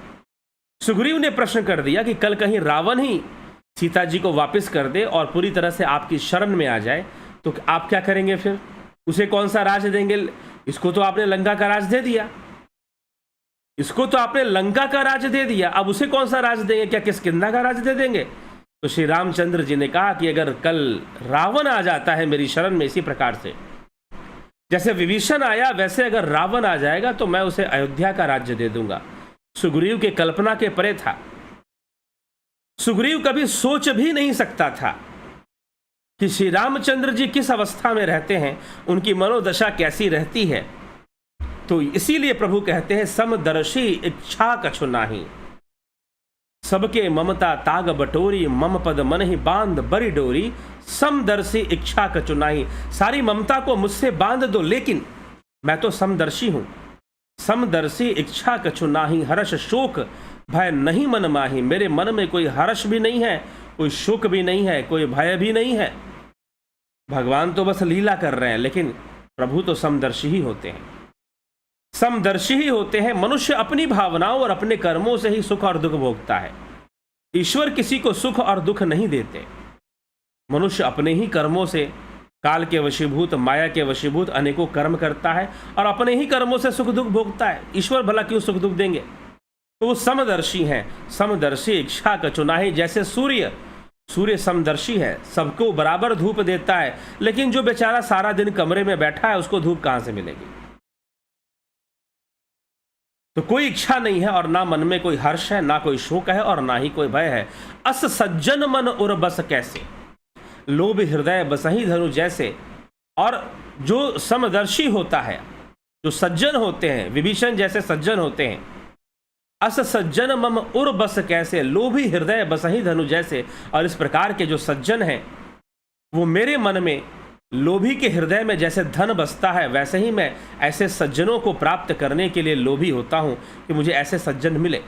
सुग्रीव ने प्रश्न कर दिया कि कल कहीं रावण ही सीता जी को वापस कर दे और पूरी तरह से आपकी शरण में आ जाए तो आप क्या करेंगे? फिर उसे कौन सा राज देंगे? इसको तो आपने लंका का राज दे दिया, इसको तो आपने लंका का राज दे दिया, अब उसे कौन सा राज देंगे? क्या किष्किंधा का राज दे देंगे? तो श्री रामचंद्र जी ने कहा कि अगर कल रावण आ जाता है मेरी शरण में, इसी प्रकार से जैसे विभीषण आया वैसे अगर रावण आ जाएगा तो मैं उसे अयोध्या का राज्य दे दूंगा। सुग्रीव के कल्पना के परे था। सुग्रीव कभी सोच भी नहीं सकता था कि श्री रामचंद्र जी किस अवस्था में रहते हैं, उनकी मनोदशा कैसी रहती है। तो इसीलिए प्रभु कहते हैं समदर्शी इच्छा कछु नाही, सबके ममता ताग बटोरी, मम पद मन ही बांध बड़ी डोरी, समदर्शी इच्छा कछु नाही। सारी ममता को मुझसे बांध दो, लेकिन मैं तो समदर्शी हूं। समदर्शी इच्छा कछु नाही, हर्ष शोक भय नहीं मन माही। मेरे मन में कोई हर्ष भी नहीं है, कोई शोक भी नहीं है, कोई भय भी नहीं है। भगवान तो बस लीला कर रहे हैं, लेकिन प्रभु तो समदर्शी ही होते हैं, समदर्शी ही होते हैं। मनुष्य अपनी भावनाओं और अपने कर्मों से ही सुख और दुख भोगता है। ईश्वर किसी को सुख और दुख नहीं देते। मनुष्य अपने ही कर्मों से, काल के वशीभूत, माया के वशीभूत अनेकों कर्म करता है और अपने ही कर्मों से सुख दुख भोगता है। ईश्वर भला क्यों सुख दुख देंगे? तो वो समदर्शी हैं। समदर्शी इच्छा कछु नाही, जैसे सूर्य समदर्शी है, सबको बराबर धूप देता है, लेकिन जो बेचारा सारा दिन कमरे में बैठा है उसको धूप कहां से मिलेगी? तो कोई इच्छा नहीं है और ना मन में कोई हर्ष है, ना कोई शोक है और ना ही कोई भय है। अस सज्जन मन उर बस कैसे, लोभ हृदय बसही धनु जैसे। और जो समदर्शी होता है, जो सज्जन होते हैं, विभीषण जैसे सज्जन होते हैं, अस सज्जन मम उर बस कैसे, लोभी हृदय बसही धनु जैसे। और इस प्रकार के जो सज्जन हैं वो मेरे मन में, लोभी के हृदय में जैसे धन बसता है, वैसे ही मैं ऐसे सज्जनों को प्राप्त करने के लिए लोभी होता हूं कि मुझे ऐसे सज्जन मिले।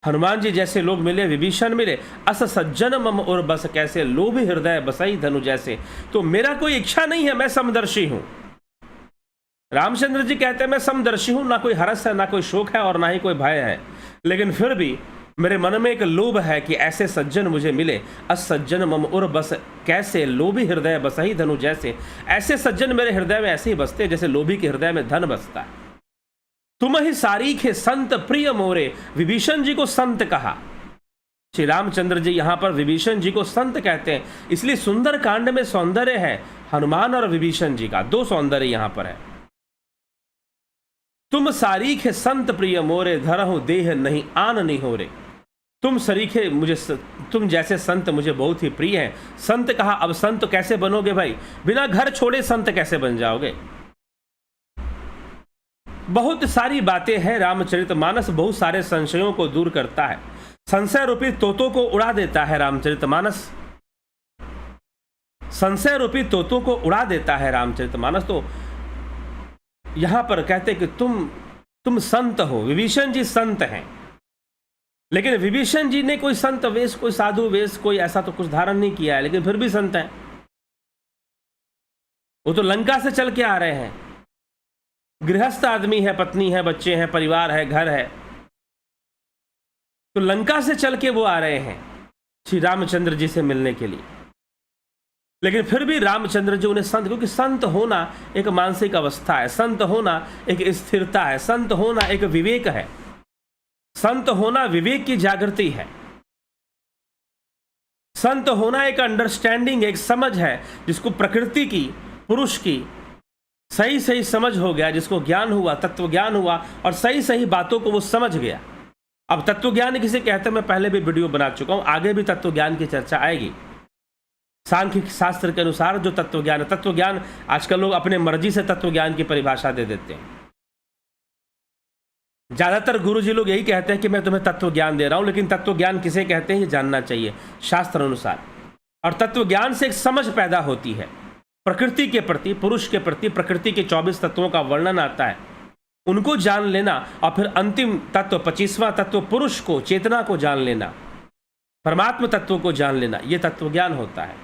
हनुमान जी जैसे लोग मिले, विभीषण मिले। अस सज्जन मम उर बस कैसे, लोभी हृदय बसई धनु जैसे। तो मेरा कोई इच्छा नहीं है, मैं समदर्शी हूं। रामचंद्र जी कहते हैं मैं समदर्शी हूं, ना कोई हर्ष है, ना कोई शोक है और ना ही कोई भय है, लेकिन फिर भी मेरे मन में एक लोभ है कि ऐसे सज्जन मुझे मिले। अस सज्जन मम उर बस कैसे, लोभी हृदय बसही धनु जैसे। ऐसे सज्जन मेरे हृदय में ऐसे ही बसते जैसे लोभी के हृदय में धन बसता है। तुम ही सारीखे संत प्रिय मोरे, विभीषण जी को संत कहा। श्री रामचंद्र जी यहां पर विभीषण जी को संत कहते हैं, इसलिए सुंदर कांड में सौंदर्य है हनुमान और विभीषण जी का, दो सौंदर्य यहां पर है। तुम सारीखे संत प्रिय मोरे, धरहु देह नहीं आन नहीं हो रे। तुम सरीखे मुझे, तुम जैसे संत मुझे बहुत ही प्रिय हैं। संत कहा, अब संत कैसे बनोगे भाई? बिना घर छोड़े संत कैसे बन जाओगे? बहुत सारी बातें हैं। रामचरितमानस बहुत सारे संशयों को दूर करता है, संशय रूपी तोतों को उड़ा देता है रामचरितमानस। संशय रूपी तोतों को उड़ा देता है रामचरितमानस। तो यहां पर कहते कि तुम संत हो। विभीषण जी संत हैं, लेकिन विभीषण जी ने कोई संत वेश, कोई साधु वेश, कोई ऐसा तो कुछ धारण नहीं किया है, लेकिन फिर भी संत हैं। वो तो लंका से चल के आ रहे हैं, गृहस्थ आदमी है, पत्नी है, बच्चे हैं, परिवार है, घर है, तो लंका से चल के वो आ रहे हैं श्री रामचंद्र जी से मिलने के लिए। लेकिन फिर भी रामचंद्र जी उन्हें संत, क्योंकि संत होना एक मानसिक अवस्था है, संत होना एक स्थिरता है, संत होना एक विवेक है, संत होना विवेक की जागृति है, संत होना एक अंडरस्टैंडिंग, एक समझ है, जिसको प्रकृति की, पुरुष की सही सही समझ हो गया, जिसको ज्ञान हुआ, तत्व ज्ञान हुआ और सही सही बातों को वो समझ गया। अब तत्व ज्ञान किसे कहते हैं, मैं पहले भी वीडियो बना चुका हूं, आगे भी तत्व ज्ञान की चर्चा आएगी। सांख्यिक शास्त्र के अनुसार जो तत्व ज्ञान है, तत्व ज्ञान आजकल लोग अपने मर्जी से तत्व ज्ञान की परिभाषा दे देते हैं। ज्यादातर गुरुजी लोग यही कहते हैं कि मैं तुम्हें तत्व ज्ञान दे रहा हूं, लेकिन तत्व ज्ञान किसे कहते हैं ये जानना चाहिए शास्त्र अनुसार। और तत्व ज्ञान से एक समझ पैदा होती है प्रकृति के प्रति, पुरुष के प्रति। प्रकृति के 24 तत्वों का वर्णन आता है, उनको जान लेना, और फिर अंतिम तत्व 25वां तत्व पुरुष को, चेतना को जान लेना, परमात्म तत्व को जान लेना, ये तत्व ज्ञान होता है।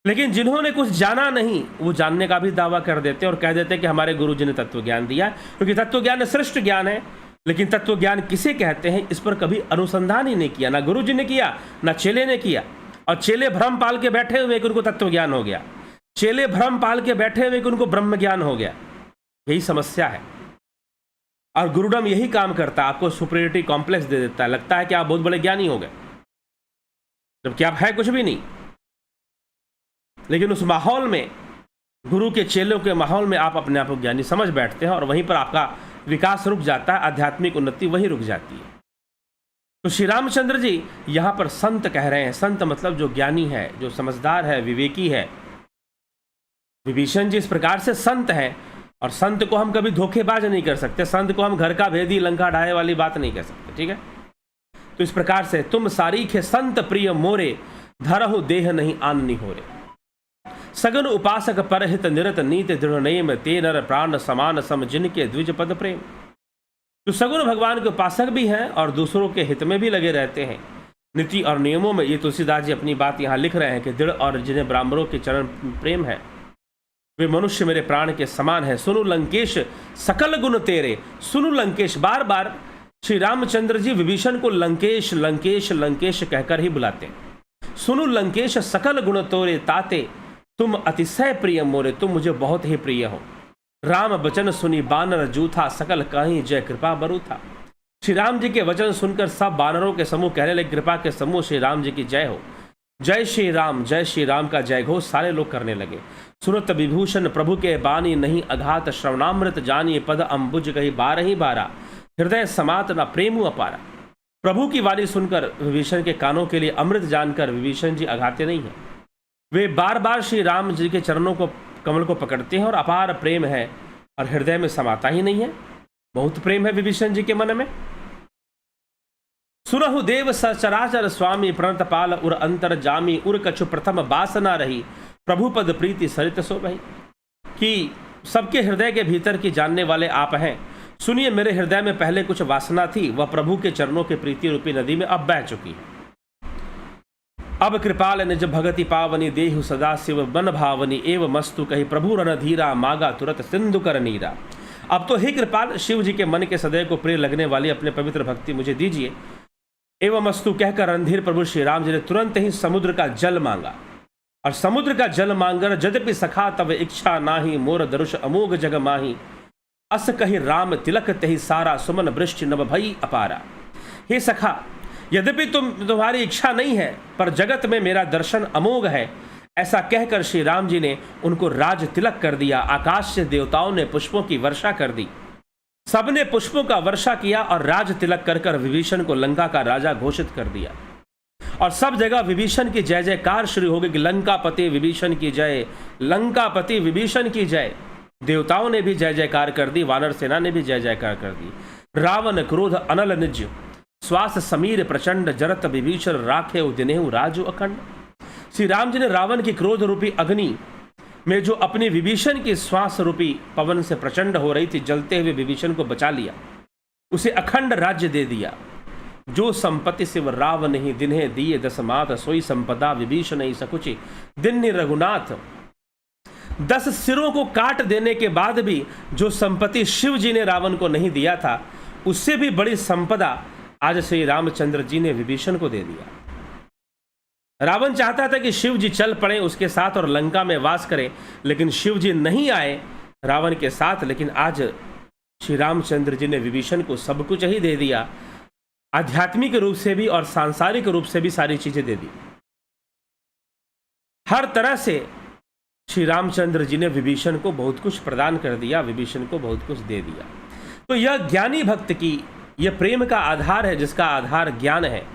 लेकिन जिन्होंने कुछ जाना नहीं, वो जानने का भी दावा कर देते हैं और कह देते हैं कि हमारे गुरु जी ने तत्व ज्ञान दिया, क्योंकि तत्व ज्ञान श्रेष्ठ ज्ञान है। लेकिन तत्व ज्ञान किसे कहते हैं, इस पर कभी अनुसंधान ही नहीं किया, ना गुरु जी ने किया, ना चेले ने किया। और चेले भ्रम पाल के बैठे हुए कि उनको तत्व ज्ञान हो गया, चेले भ्रम पाल के बैठे हुए कि उनको ब्रह्म ज्ञान हो गया। यही समस्या है। और गुरुडम यही काम करता है, आपको सुपीरियरिटी कॉम्प्लेक्स दे देता है, लगता है कि आप बहुत बड़े ज्ञानी हो गए, जबकि आप है कुछ भी नहीं। लेकिन उस माहौल में, गुरु के चेलों के माहौल में आप अपने आप को ज्ञानी समझ बैठते हैं और वहीं पर आपका विकास रुक जाता है, आध्यात्मिक उन्नति वहीं रुक जाती है। तो श्री रामचंद्र जी यहाँ पर संत कह रहे हैं। संत मतलब जो ज्ञानी है, जो समझदार है, विवेकी है। विभीषण जी इस प्रकार से संत हैं, और संत को हम कभी धोखेबाज नहीं कर सकते, संत को हम घर का भेदी लंका ढाए वाली बात नहीं कह सकते, ठीक है। तो इस प्रकार से तुम सारीखे संत प्रिय मोरे, धरहु देह नहीं आननी हो रे। सगन उपासक परहित निरत नीत दृढ़ नेम, ते नर प्राण समान सम जिनके द्विज पद प्रेम। जो सगुण भगवान के उपासक भी हैं और दूसरों के हित में भी लगे रहते हैं, नीति और नियमों में। ये तुलसीदास जी अपनी बात यहाँ लिख रहे हैं कि दृढ़ और जिन्हें ब्राह्मणों के चरण प्रेम है, वे मनुष्य मेरे प्राण के समान है। सुनु लंकेश सकल गुण तेरे। सुनु लंकेश, बार बार श्री रामचंद्र जी विभीषण को लंकेश लंकेश लंकेश कहकर ही बुलाते हैं। सुनु लंकेश सकल गुण तोरे ताते, तुम अतिशय प्रिय मोरे, तुम मुझे बहुत ही प्रिय हो। राम वचन सुनी बानर जूथा, सकल कहीं जय कृपा बरु था। श्री राम जी के वचन सुनकर सब बानरों के समूह कहने लगे, कृपा के समूह श्री राम जी की जय हो। जय श्री राम का जय घोष सारे लोग करने लगे। सुनत विभूषण प्रभु के बानी, नहीं अघात श्रवणामृत जानिए, पद अम्बुज कही बारही बारा, हृदय समात न प्रेमु अपारा। प्रभु की वाणी सुनकर विभीषण के कानों के लिए अमृत जानकर विभीषण जी अघाते नहीं हैं। वे बार बार श्री राम जी के चरणों को, कमल को पकड़ते हैं और अपार प्रेम है और हृदय में समाता ही नहीं है। बहुत प्रेम है विभीषण जी के मन में। सुनहु देव सचराचर स्वामी, प्रणत पाल उर अंतर जामी, उर कछु प्रथम बासना रही, प्रभु पद प्रीति सरित सो भई। कि सबके हृदय के भीतर की जानने वाले आप हैं। सुनिए, मेरे हृदय में पहले कुछ वासना थी, वह प्रभु के चरणों के प्रीति रूपी नदी में अब बह चुकी है। अब कृपाल निज भगति पावनी, देहु सदा शिव बन भावनी, एव मस्तु कही प्रभु रण धीरा, मागा तुरत सिंधु कर नीरा। अब तो हे कृपाल, शिव जी के मन के सदैव को प्रिय लगने वाली अपने पवित्र भक्ति मुझे दीजिए। एवं मस्तु कहकर रणधीर प्रभु श्री राम जी ने तुरंत ही समुद्र का जल मांगा। और समुद्र का जल मांगर यद्यपि सखा तब इच्छा नाही, मोर दरुष अमोघ जग माही, अस कही राम तिलक तही सारा, सुमन वृष्टि नभ भई अपारा। हे सखा, यद्यपि तुम्हारी इच्छा नहीं है, पर जगत में मेरा दर्शन अमोघ है। ऐसा कहकर श्री राम जी ने उनको राज तिलक कर दिया। आकाश से देवताओं ने पुष्पों की वर्षा कर दी, सबने पुष्पों का वर्षा किया और राज तिलक कर कर विभीषण को लंका का राजा घोषित कर दिया। और सब जगह विभीषण की जय जयकार शुरू हो गई कि लंकापति विभीषण की जय, लंकापति विभीषण की जय। देवताओं ने भी जय जयकार कर दी, वानर सेना ने भी जय जयकार कर दी। रावण क्रोध अनल निज, श्वास समीर प्रचंड, जरत विभीषण राखे दिनेहु राजु अखंड। श्री राम जी ने रावण की क्रोध रूपी अग्नि में जो अपनी विभीषण की श्वास रूपी पवन से प्रचंड हो रही थी, जलते हुए विभीषण को बचा लिया, उसे अखंड राज्य दे दिया। जो संपत्ति शिव रावण ही दिन्हे दिए दसमात, सोई संपदा विभीषण ही सकुचि दिन रघुनाथ। 10 सिरों को काट देने के बाद भी जो संपत्ति शिव जी ने रावण को नहीं दिया था, उससे भी बड़ी संपदा आज श्री रामचंद्र जी ने विभीषण को दे दिया। रावण चाहता था कि शिव जी चल पड़े उसके साथ और लंका में वास करें, लेकिन शिव जी नहीं आए रावण के साथ। लेकिन आज श्री रामचंद्र जी ने विभीषण को सब कुछ ही दे दिया, आध्यात्मिक रूप से भी और सांसारिक रूप से भी सारी चीजें दे दी। हर तरह से श्री रामचंद्र जी ने विभीषण को बहुत कुछ प्रदान कर दिया, विभीषण को बहुत कुछ दे दिया। तो यह ज्ञानी भक्त की, यह प्रेम का आधार है, जिसका आधार ज्ञान है।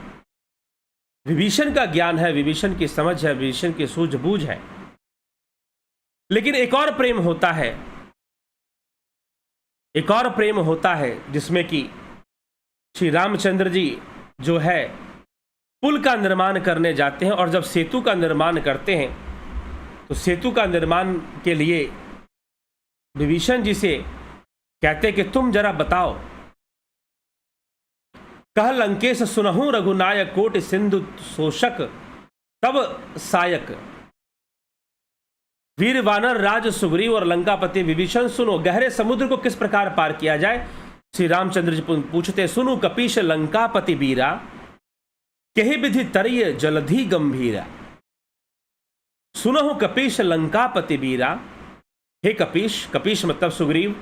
विभीषण का ज्ञान है, विभीषण की समझ है, विभीषण की सूझबूझ है। लेकिन एक और प्रेम होता है, एक और प्रेम होता है जिसमें कि श्री रामचंद्र जी जो है पुल का निर्माण करने जाते हैं, और जब सेतु का निर्माण करते हैं तो सेतु का निर्माण के लिए विभीषण जी से कहते हैं कि तुम जरा बताओ कह लंकेश सुनहु रघुनायक कोट सिंधु शोषक तब सायक। वीर वानर राज सुग्रीव और लंकापति विभीषण सुनो, गहरे समुद्र को किस प्रकार पार किया जाए। श्री रामचंद्र जी पूछते, सुनु कपीश लंकापति बीरा, कही विधि तरिय जलधि गंभीरा। सुनो कपीश लंकापति बीरा, हे कपीश, कपीश मतलब सुग्रीव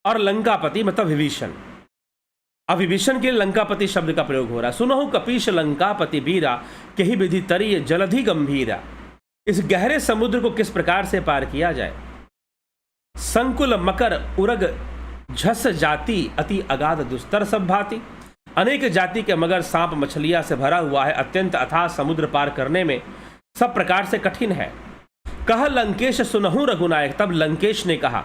और लंकापति मतलब विभीषण। अब विभीषण के लिए लंकापति शब्द का प्रयोग हो रहा है। सुनो कपीश लंकापति बीरा, कही विधि तरिय जलधि गंभीरा। इस गहरे समुद्र को किस प्रकार से पार किया जाए। संकुल मकर उरग झस जाति, अति अगाध दुस्तर सब भांति। अनेक जाति के मगर सांप मछलियां से भरा हुआ है, अत्यंत अथाह समुद्र पार करने में सब प्रकार से कठिन है। कह लंकेश सुनहु रघुनायक, तब लंकेश ने कहा।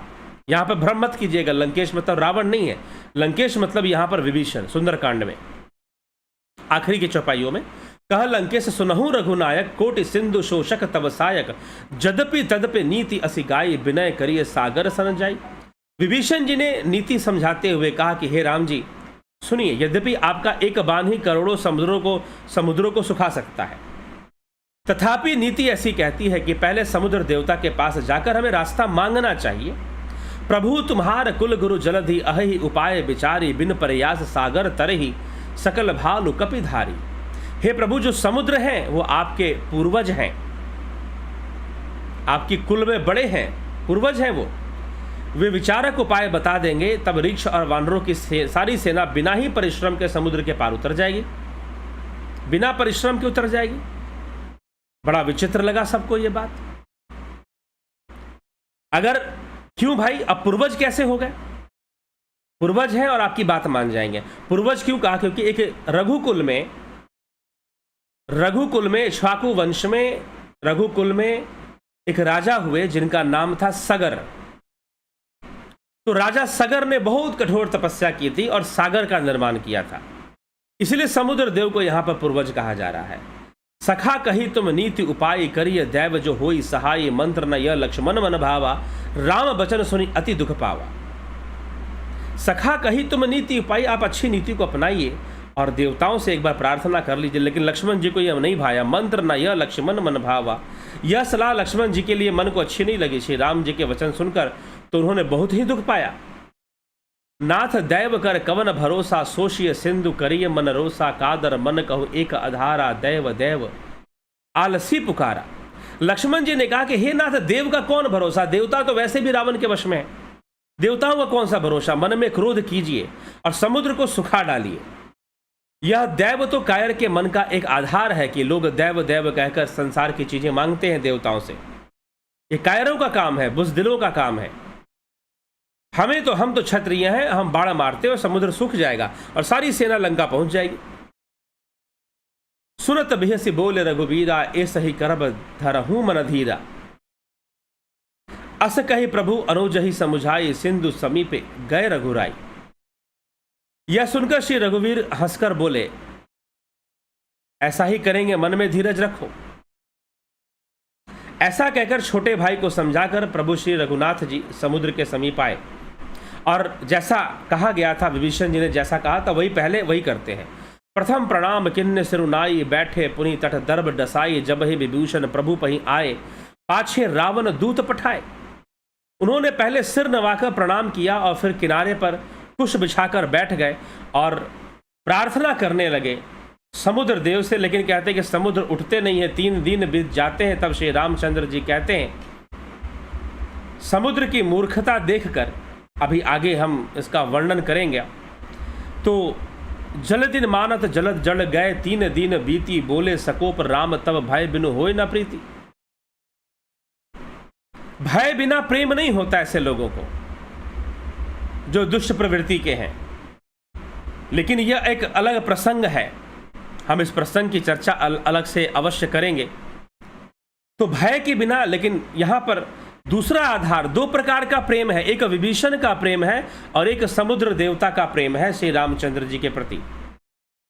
यहां पर भ्रम मत कीजिएगा, लंकेश मतलब रावण नहीं है, लंकेश मतलब यहां पर विभीषण। सुंदरकांड में आखिरी के चौपाइयों में कह लंकेश सुनहु रघुनायक कोटि सिंधु शोषक तब सायक, जदपि तदपि नीति असी गाई, विनय करिए सागर सन जाई। विभीषण जी ने नीति समझाते हुए कहा कि हे राम जी सुनिए, यद्यपि आपका एक बाण ही करोड़ों समुद्रों को सुखा सकता है, तथापि नीति ऐसी कहती है कि पहले समुद्र देवता के पास जाकर हमें रास्ता मांगना चाहिए। प्रभु तुम्हार कुल गुरु जलधि, अहि उपाय विचारी, बिन प्रयास सागर तरही, सकल भालु कपिधारी। हे प्रभु, जो समुद्र हैं वो आपके पूर्वज हैं, आपकी कुल में बड़े हैं, पूर्वज हैं वो। वे विचारक उपाय बता देंगे, तब ऋक्ष और वानरों की सारी सेना बिना ही परिश्रम के समुद्र के पार उतर जाएगी, बिना परिश्रम के उतर जाएगी। बड़ा विचित्र लगा सबको ये बात। अगर क्यों भाई, अब पूर्वज कैसे हो गए? पूर्वज हैं और आपकी बात मान जाएंगे। पूर्वज क्यों कहा? क्योंकि एक रघुकुल में इक्ष्वाकु वंश में रघुकुल में एक राजा हुए जिनका नाम था सगर। तो राजा सगर ने बहुत कठोर तपस्या की थी और सागर का निर्माण किया था, इसलिए समुद्र देव को यहां पर पूर्वज कहा जा रहा है। सखा कही तुम नीति उपाय, करिय दैव जो होई सहाय, मंत्र न यह लक्ष्मण मन भावा, राम बचन सुनी अति दुख पावा। सखा कही तुम नीति उपाय, आप अच्छी नीति को अपनाइए और देवताओं से एक बार प्रार्थना कर लीजिए। लेकिन लक्ष्मण जी को यह नहीं भाया। मंत्र न यह लक्ष्मण मन भावा, यह सलाह लक्ष्मण जी के लिए मन को अच्छी नहीं लगी। श्री राम जी के वचन सुनकर तो उन्होंने बहुत ही दुख पाया। नाथ दैव कर कवन भरोसा, सोशिय सिंधु करिय मन रोसा, कादर मन कहु एक आधारा, दैव दैव आलसी पुकारा। लक्ष्मण जी ने कहा कि हे नाथ, देव का कौन भरोसा, देवता तो वैसे भी रावण के वश में है, देवताओं का कौन सा भरोसा। मन में क्रोध कीजिए और समुद्र को सुखा डालिए। यह दैव तो कायर के मन का एक आधार है कि लोग दैव दैव कहकर संसार की चीजें मांगते हैं देवताओं से। ये कायरों का काम है, बुज़दिलों का काम है। हम तो क्षत्रिय हैं, हम बाण मारते और समुद्र सूख जाएगा और सारी सेना लंका पहुंच जाएगी। सुनत बिहसी बोले रघुबीरा, ऐसा ही करब धरहूं मन धीरा। अस कही प्रभु अनुजहि समुझाई, सिंधु समीपे गए रघुराई। यह सुनकर श्री रघुवीर हंसकर बोले, ऐसा ही करेंगे, मन में धीरज रखो। ऐसा कहकर छोटे भाई को समझाकर प्रभु श्री रघुनाथ जी समुद्र के समीप आए और जैसा कहा गया था, विभीषण जी ने जैसा कहा था वही करते हैं। प्रथम प्रणाम किन्ने सिरुनाई, बैठे पुनि तट दर्भ डसाई, जब ही विभूषण प्रभु पही आए, पाछे रावण दूत पठाए। उन्होंने पहले सिर नवाकर प्रणाम किया और फिर किनारे पर कुश बिछाकर बैठ गए और प्रार्थना करने लगे समुद्र देव से। लेकिन कहते हैं कि समुद्र उठते नहीं है, 3 दिन बीत जाते हैं। तब श्री रामचंद्र जी कहते हैं, समुद्र की मूर्खता देखकर, अभी आगे हम इसका वर्णन करेंगे, तो जल दिन मानत जलद जल गए, 3 दिन बीती, बोले सकोप राम तब भय बिनु होय न प्रीति। भय बिना प्रेम नहीं होता ऐसे लोगों को जो दुष्ट प्रवृत्ति के हैं। लेकिन यह एक अलग प्रसंग है, हम इस प्रसंग की चर्चा अलग से अवश्य करेंगे। तो भय के बिना, लेकिन यहां पर दूसरा आधार, 2 प्रकार का प्रेम है, एक विभीषण का प्रेम है और एक समुद्र देवता का प्रेम है श्री रामचंद्र जी के प्रति।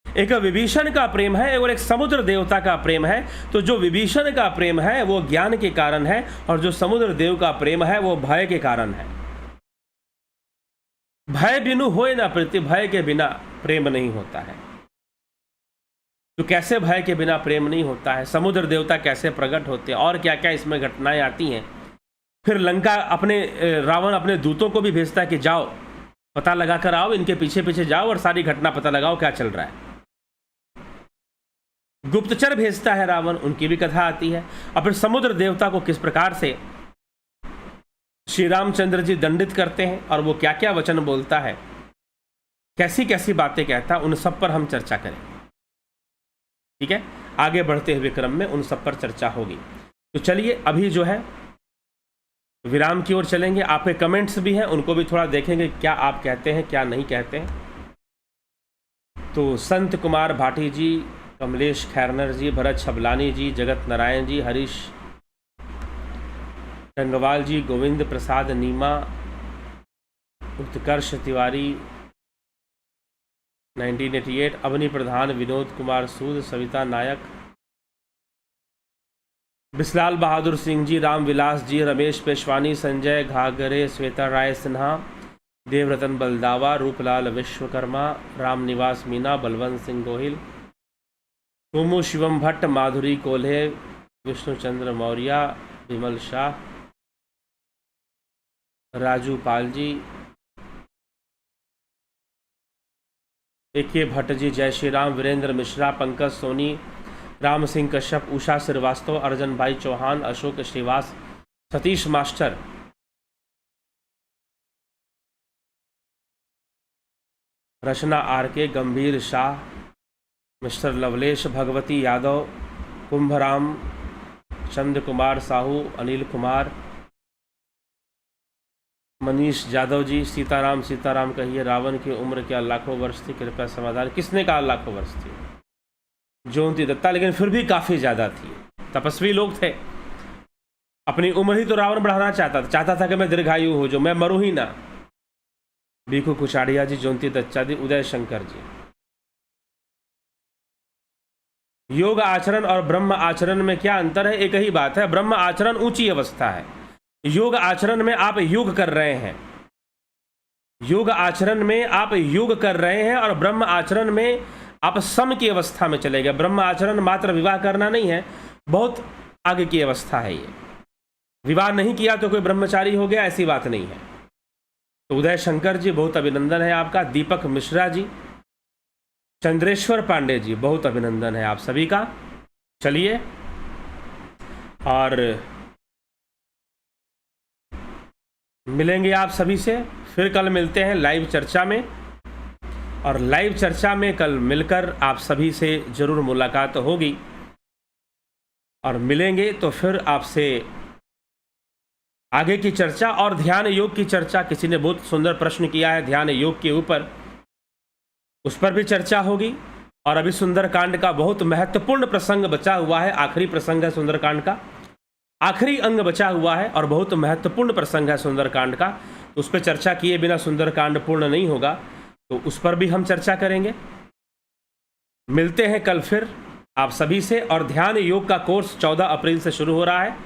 एक विभीषण का प्रेम है और एक समुद्र देवता का प्रेम है। तो जो विभीषण का प्रेम है वो ज्ञान के कारण है और जो समुद्र देव का प्रेम है वो भय के कारण है। भय बिनु होय ना प्रीति, भय के बिना प्रेम नहीं होता है। तो कैसे भय के बिना प्रेम नहीं होता है, समुद्र देवता कैसे प्रकट होते हैं, और क्या क्या इसमें घटनाएं आती हैं। फिर लंका रावण अपने दूतों को भी भेजता है कि जाओ पता लगा कर आओ, इनके पीछे पीछे जाओ और सारी घटना पता लगाओ क्या चल रहा है। गुप्तचर भेजता है रावण, उनकी भी कथा आती है। और फिर समुद्र देवता को किस प्रकार से श्री रामचंद्र जी दंडित करते हैं और वो क्या क्या वचन बोलता है, कैसी कैसी बातें कहता है, उन सब पर हम चर्चा करेंगे। ठीक है, आगे बढ़ते हुए क्रम में उन सब पर चर्चा होगी। तो चलिए अभी जो है विराम की ओर चलेंगे। आपके कमेंट्स भी हैं, उनको भी थोड़ा देखेंगे, क्या आप कहते हैं क्या नहीं कहते हैं। तो संत कुमार भाटी जी, कमलेश खैरनर जी, भरत छबलानी जी, जगत नारायण जी, हरीश टंगवाल जी, गोविंद प्रसाद नीमा, उत्कर्ष तिवारी 1988, अवनी प्रधान, विनोद कुमार सूद, सविता नायक, बिस्लाल बहादुर सिंह जी, रामविलास जी, रमेश पेशवानी, संजय घागरे, श्वेता राय सिन्हा, देवरतन बलदावा, रूपलाल विश्वकर्मा, रामनिवास मीना, बलवंत सिंह गोहिल, कुमु शिवम भट्ट, माधुरी कोल्हे, विष्णुचंद्र मौर्य, विमल शाह, राजू पाल जी, ए.के. भट्ट जी, जय श्री राम, वीरेंद्र मिश्रा, पंकज सोनी, राम सिंह कश्यप, उषा श्रीवास्तव, अर्जन भाई चौहान, अशोक श्रीवास, सतीश मास्टर, रचना आर.के. गंभीर शाह, मिस्टर लवलेश, भगवती यादव, कुंभराम, चंद्र कुमार साहू, अनिल कुमार, मनीष यादव जी, सीताराम कहिए, रावण की उम्र क्या लाखों वर्ष थी, कृपया समाधान। किसने कहा लाखों वर्ष थी? ज्योति दत्ता, लेकिन फिर भी काफ़ी ज़्यादा थी। तपस्वी लोग थे, अपनी उम्र ही तो रावण बढ़ाना चाहता था कि मैं दीर्घायु हो, जो मैं मरूँ ही ना। बीकू कुचाड़िया जी, ज्योति दत्ता जी, उदय शंकर जी। योग आचरण और ब्रह्म आचरण में क्या अंतर है? एक ही बात है, ब्रह्म आचरण ऊंची अवस्था है, योग आचरण में आप योग कर रहे हैं, योग आचरण में आप योग कर रहे हैं, और ब्रह्म आचरण में आप सम की अवस्था में चले गए। ब्रह्म आचरण मात्र विवाह करना नहीं है, बहुत आगे की अवस्था है ये। विवाह नहीं किया तो कोई ब्रह्मचारी हो गया, ऐसी बात नहीं है। तो उदय शंकर जी बहुत अभिनंदन है आपका। दीपक मिश्रा जी, चंद्रेश्वर पांडे जी, बहुत अभिनंदन है आप सभी का। चलिए, और मिलेंगे आप सभी से फिर कल मिलते हैं लाइव चर्चा में, और लाइव चर्चा में कल मिलकर आप सभी से जरूर मुलाकात होगी, और मिलेंगे तो फिर आपसे आगे की चर्चा और ध्यान योग की चर्चा। किसी ने बहुत सुंदर प्रश्न किया है ध्यान योग के ऊपर, उस पर भी चर्चा होगी। और अभी सुंदरकांड का बहुत महत्वपूर्ण प्रसंग बचा हुआ है, आखिरी प्रसंग है सुंदरकांड का, आखिरी अंग बचा हुआ है और बहुत महत्वपूर्ण प्रसंग है सुंदरकांड का। तो उस पर चर्चा किए बिना सुंदरकांड पूर्ण नहीं होगा, तो उस पर भी हम चर्चा करेंगे। मिलते हैं कल फिर आप सभी से। और ध्यान योग का कोर्स 14 अप्रैल से शुरू हो रहा है।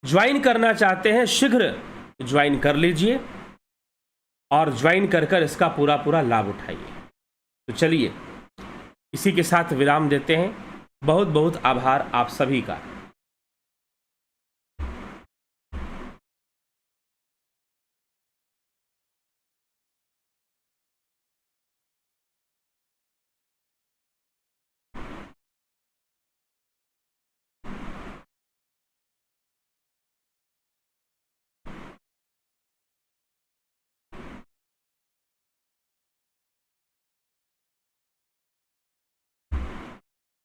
ज्वाइन करना चाहते हैं शीघ्र ज्वाइन कर लीजिए, और ज्वाइन कर इसका पूरा लाभ उठाइए। तो चलिए, इसी के साथ विराम देते हैं। बहुत बहुत आभार आप सभी का।